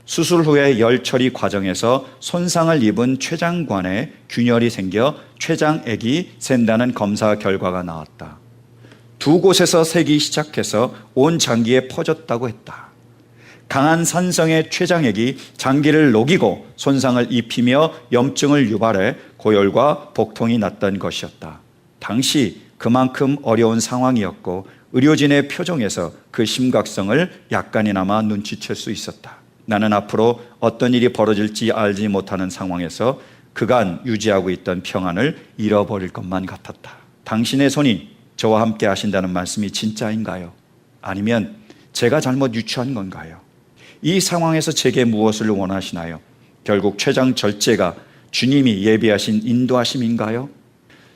S8: 수술 후에 열 처리 과정에서 손상을 입은 췌장관에 균열이 생겨 췌장액이 샌다는 검사 결과가 나왔다. 2곳에서 새기 시작해서 온 장기에 퍼졌다고 했다. 강한 산성의 췌장액이 장기를 녹이고 손상을 입히며 염증을 유발해 고열과 복통이 났던 것이었다. 당시 그만큼 어려운 상황이었고 의료진의 표정에서 그 심각성을 약간이나마 눈치챌 수 있었다. 나는 앞으로 어떤 일이 벌어질지 알지 못하는 상황에서 그간 유지하고 있던 평안을 잃어버릴 것만 같았다. 당신의 손이 저와 함께 하신다는 말씀이 진짜인가요? 아니면 제가 잘못 유추한 건가요? 이 상황에서 제게 무엇을 원하시나요? 결국 췌장 절제가 주님이 예비하신 인도하심인가요?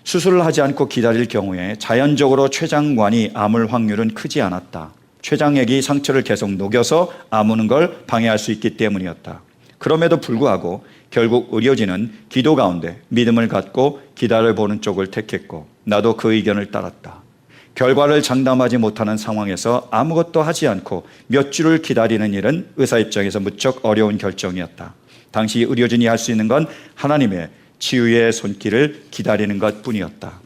S8: 수술을 하지 않고 기다릴 경우에 자연적으로 췌장관이 아물 확률은 크지 않았다. 췌장액이 상처를 계속 녹여서 아무는 걸 방해할 수 있기 때문이었다. 그럼에도 불구하고 결국 의료진은 기도 가운데 믿음을 갖고 기다려보는 쪽을 택했고 나도 그 의견을 따랐다. 결과를 장담하지 못하는 상황에서 아무것도 하지 않고 몇 주를 기다리는 일은 의사 입장에서 무척 어려운 결정이었다. 당시 의료진이 할 수 있는 건 하나님의 치유의 손길을 기다리는 것뿐이었다.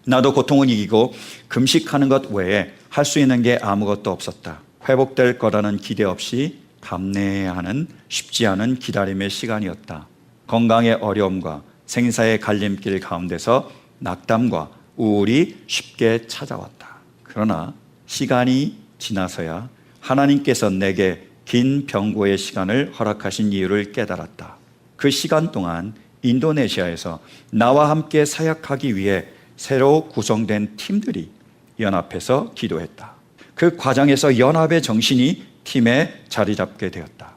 S8: 나도 고통을 이기고 금식하는 것 외에 할 수 있는 게 아무것도 없었다. 회복될 거라는 기대 없이 감내해야 하는 쉽지 않은 기다림의 시간이었다. 건강의 어려움과 생사의 갈림길 가운데서 낙담과 우울이 쉽게 찾아왔다. 그러나 시간이 지나서야 하나님께서 내게 긴 병고의 시간을 허락하신 이유를 깨달았다. 그 시간 동안 인도네시아에서 나와 함께 사역하기 위해 새로 구성된 팀들이 연합해서 기도했다. 그 과정에서 연합의 정신이 팀에 자리 잡게 되었다.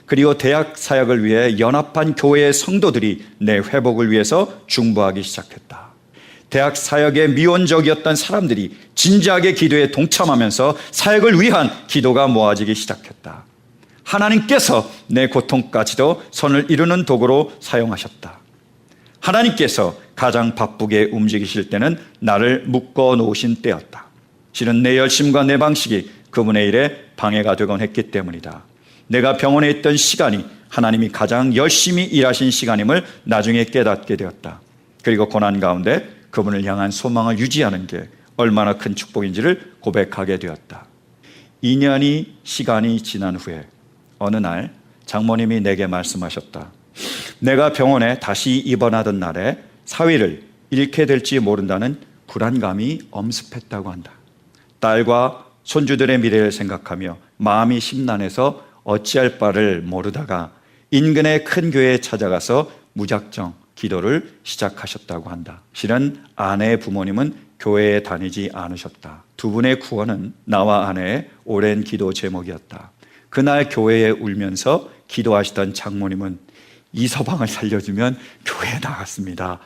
S8: 그리고 대학 사역을 위해 연합한 교회의 성도들이 내 회복을 위해서 중보하기 시작했다. 대학 사역에 미온적이었던 사람들이 진지하게 기도에 동참하면서 사역을 위한 기도가 모아지기 시작했다. 하나님께서 내 고통까지도 선을 이루는 도구로 사용하셨다. 하나님께서 가장 바쁘게 움직이실 때는 나를 묶어 놓으신 때였다. 실은 내 열심과 내 방식이 그분의 일에 방해가 되곤 했기 때문이다. 내가 병원에 있던 시간이 하나님이 가장 열심히 일하신 시간임을 나중에 깨닫게 되었다. 그리고 고난 가운데 그분을 향한 소망을 유지하는 게 얼마나 큰 축복인지를 고백하게 되었다. 2년이 시간이 지난 후에 어느 날 장모님이 내게 말씀하셨다. 내가 병원에 다시 입원하던 날에 사위를 잃게 될지 모른다는 불안감이 엄습했다고 한다. 딸과 손주들의 미래를 생각하며 마음이 심란해서 어찌할 바를 모르다가 인근의 큰 교회에 찾아가서 무작정 기도를 시작하셨다고 한다. 실은 아내의 부모님은 교회에 다니지 않으셨다. 두 분의 구원은 나와 아내의 오랜 기도 제목이었다. 그날 교회에 울면서 기도하시던 장모님은 이서방을 살려주면 교회에 나갔습니다.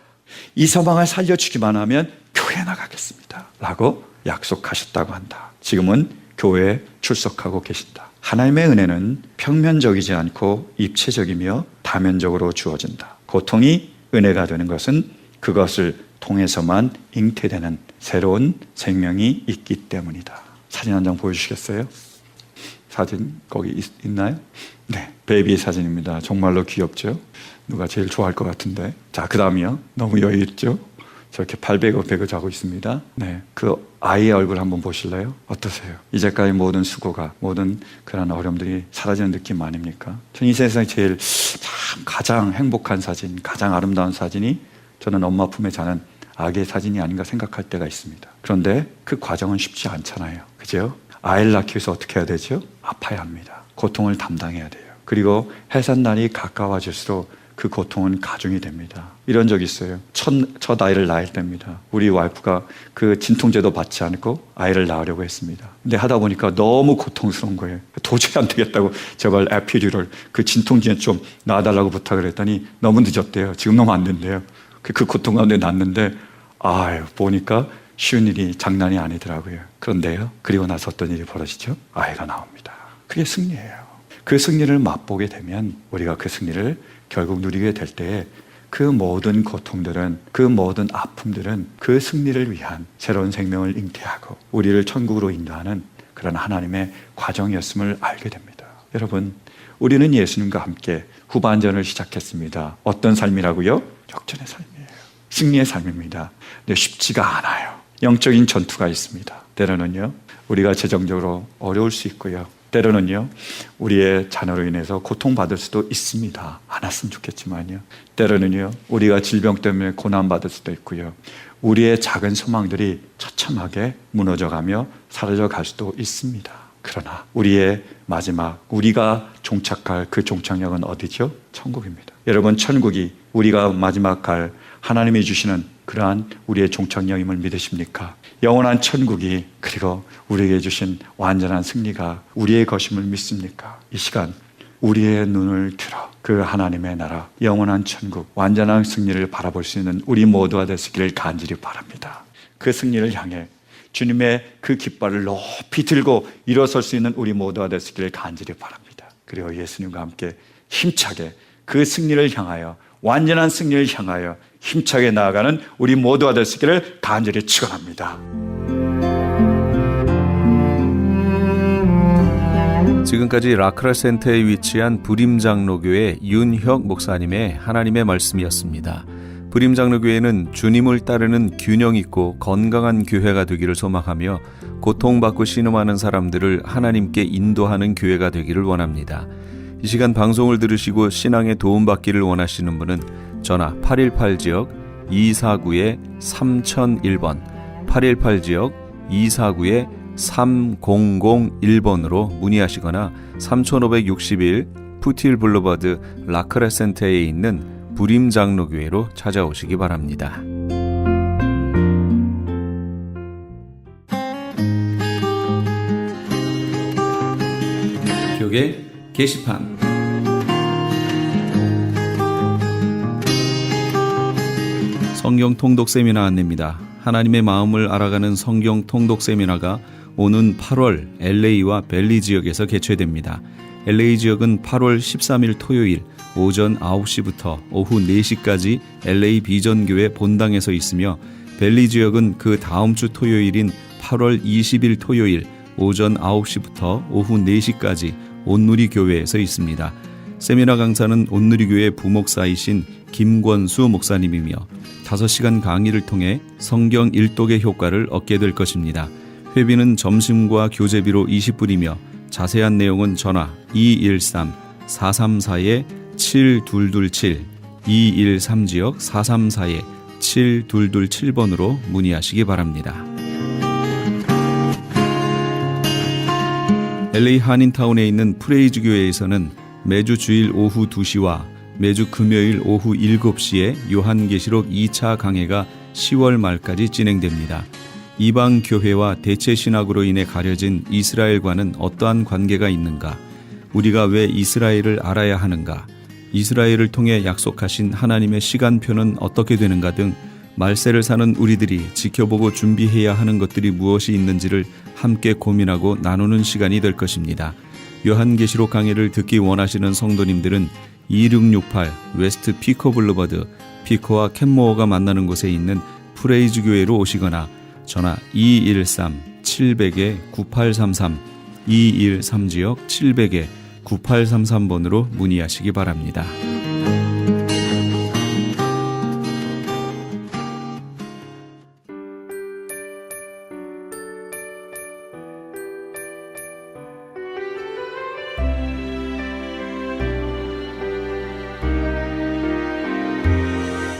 S8: 이서방을 살려주기만 하면 교회에 나가겠습니다. 라고 약속하셨다고 한다. 지금은 교회에 출석하고 계신다. 하나님의 은혜는 평면적이지 않고 입체적이며 다면적으로 주어진다. 고통이 은혜가 되는 것은 그것을 통해서만 잉태되는 새로운 생명이 있기 때문이다. 사진 한 장 보여주시겠어요? 사진 거기 있나요? 네, 베이비 사진입니다. 정말로 귀엽죠? 누가 제일 좋아할 것 같은데. 자, 그 다음이요. 너무 여유 있죠? 저렇게 발베고 베고 자고 있습니다. 네, 그 아이의 얼굴 한번 보실래요? 어떠세요? 이제까지 모든 수고가, 모든 그런 어려움들이 사라지는 느낌 아닙니까? 전 이 세상에 제일 참 가장 행복한 사진, 가장 아름다운 사진이 저는 엄마 품에 자는 아기의 사진이 아닌가 생각할 때가 있습니다. 그런데 그 과정은 쉽지 않잖아요. 그죠? 아이를 낳기 위해서 어떻게 해야 되죠? 아파야 합니다. 고통을 담당해야 돼요. 그리고 해산날이 가까워질수록 그 고통은 가중이 됩니다. 이런 적이 있어요. 첫 아이를 낳을 때입니다. 우리 와이프가 그 진통제도 받지 않고 아이를 낳으려고 했습니다. 근데 하다 보니까 너무 고통스러운 거예요. 도저히 안 되겠다고 제발 에피듀럴, 그 진통제 좀 놔달라고 부탁을 했더니 너무 늦었대요. 지금 너무 안 된대요. 그 고통 가운데 낳는데 보니까 쉬운 일이 장난이 아니더라고요. 그런데요, 그리고 나서 어떤 일이 벌어지죠? 아이가 나옵니다. 그게 승리예요. 그 승리를 맛보게 되면 우리가 그 승리를 결국 누리게 될 때에 그 모든 고통들은, 그 모든 아픔들은 그 승리를 위한 새로운 생명을 잉태하고 우리를 천국으로 인도하는 그런 하나님의 과정이었음을 알게 됩니다. 여러분, 우리는 예수님과 함께 후반전을 시작했습니다. 어떤 삶이라고요? 역전의 삶이에요. 승리의 삶입니다. 근데 쉽지가 않아요. 영적인 전투가 있습니다. 때로는요, 우리가 재정적으로 어려울 수 있고요. 때로는요, 우리의 자녀로 인해서 고통받을 수도 있습니다. 안 왔으면 좋겠지만요. 때로는요, 우리가 질병 때문에 고난받을 수도 있고요. 우리의 작은 소망들이 처참하게 무너져가며 사라져갈 수도 있습니다. 그러나 우리의 마지막, 우리가 종착할 그 종착역은 어디죠? 천국입니다. 여러분, 천국이 우리가 마지막 갈 하나님이 주시는 그러한 우리의 종착역임을 믿으십니까? 영원한 천국이, 그리고 우리에게 주신 완전한 승리가 우리의 것임을 믿습니까? 이 시간 우리의 눈을 들어 그 하나님의 나라, 영원한 천국, 완전한 승리를 바라볼 수 있는 우리 모두가 되시기를 간절히 바랍니다. 그 승리를 향해 주님의 그 깃발을 높이 들고 일어설 수 있는 우리 모두가 되시기를 간절히 바랍니다. 그리고 예수님과 함께 힘차게 그 승리를 향하여, 완전한 승리를 향하여 힘차게 나아가는 우리 모두가 되시기를 간절히 축원합니다.
S1: 지금까지 라크라 센터에 위치한 부림장로교회 윤혁 목사님의 하나님의 말씀이었습니다. 부림장로교회는 주님을 따르는 균형 있고 건강한 교회가 되기를 소망하며 고통받고 신음하는 사람들을 하나님께 인도하는 교회가 되기를 원합니다. 이 시간 방송을 들으시고 신앙에 도움받기를 원하시는 분은 전화 818지역 249-3001번 818지역 249-3001번으로 문의하시거나 3561 푸틸 블루버드 라크라 센터에 있는 부림장로교회로 찾아오시기 바랍니다. 교계 게시판 성경 통독 세미나 안내입니다. 하나님의 마음을 알아가는 성경 통독 세미나가 오는 8월 LA와 벨리 지역에서 개최됩니다. LA 지역은 8월 13일 토요일 오전 9시부터 오후 4시까지 LA 비전교회 본당에서 있으며 벨리 지역은 그 다음 주 토요일인 8월 20일 토요일 오전 9시부터 오후 4시까지 온누리 교회에서 있습니다. 세미나 강사는 온누리 교회 부목사이신 김권수 목사님이며 5시간 강의를 통해 성경 일독의 효과를 얻게 될 것입니다. 회비는 점심과 교재비로 20불이며 자세한 내용은 전화 213-434-7227 213지역 434-7227번으로 문의하시기 바랍니다. LA 한인타운에 있는 프레이즈 교회에서는 매주 주일 오후 2시와 매주 금요일 오후 7시에 요한계시록 2차 강해가 10월 말까지 진행됩니다. 이방 교회와 대체 신학으로 인해 가려진 이스라엘과는 어떠한 관계가 있는가? 우리가 왜 이스라엘을 알아야 하는가? 이스라엘을 통해 약속하신 하나님의 시간표는 어떻게 되는가 등 말세를 사는 우리들이 지켜보고 준비해야 하는 것들이 무엇이 있는지를 함께 고민하고 나누는 시간이 될 것입니다. 요한계시록 강해를 듣기 원하시는 성도님들은 2668 웨스트 피코 블루버드 피코와 캔모어가 만나는 곳에 있는 프레이즈 교회로 오시거나 전화 213-700-9833 213지역 700-9833번으로 문의하시기 바랍니다.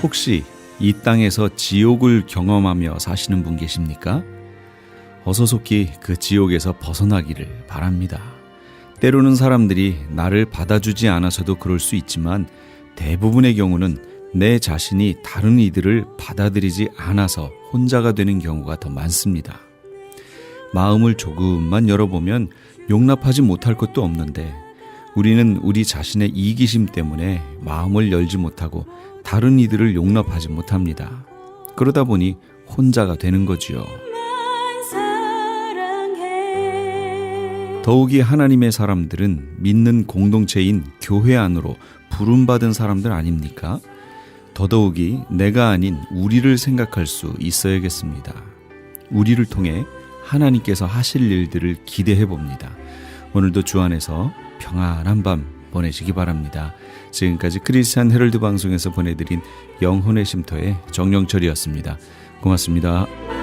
S1: 혹시 이 땅에서 지옥을 경험하며 사시는 분 계십니까? 어서 속히 그 지옥에서 벗어나기를 바랍니다. 때로는 사람들이 나를 받아주지 않아서도 그럴 수 있지만 대부분의 경우는 내 자신이 다른 이들을 받아들이지 않아서 혼자가 되는 경우가 더 많습니다. 마음을 조금만 열어보면 용납하지 못할 것도 없는데 우리는 우리 자신의 이기심 때문에 마음을 열지 못하고 다른 이들을 용납하지 못합니다. 그러다 보니 혼자가 되는 거지요. 더욱이 하나님의 사람들은 믿는 공동체인 교회 안으로 부름받은 사람들 아닙니까? 더더욱이 내가 아닌 우리를 생각할 수 있어야겠습니다. 우리를 통해 하나님께서 하실 일들을 기대해 봅니다. 오늘도 주 안에서 평안한 밤 보내시기 바랍니다. 지금까지 크리스찬 헤럴드 방송에서 보내드린 영혼의 쉼터의 정영철이었습니다. 고맙습니다.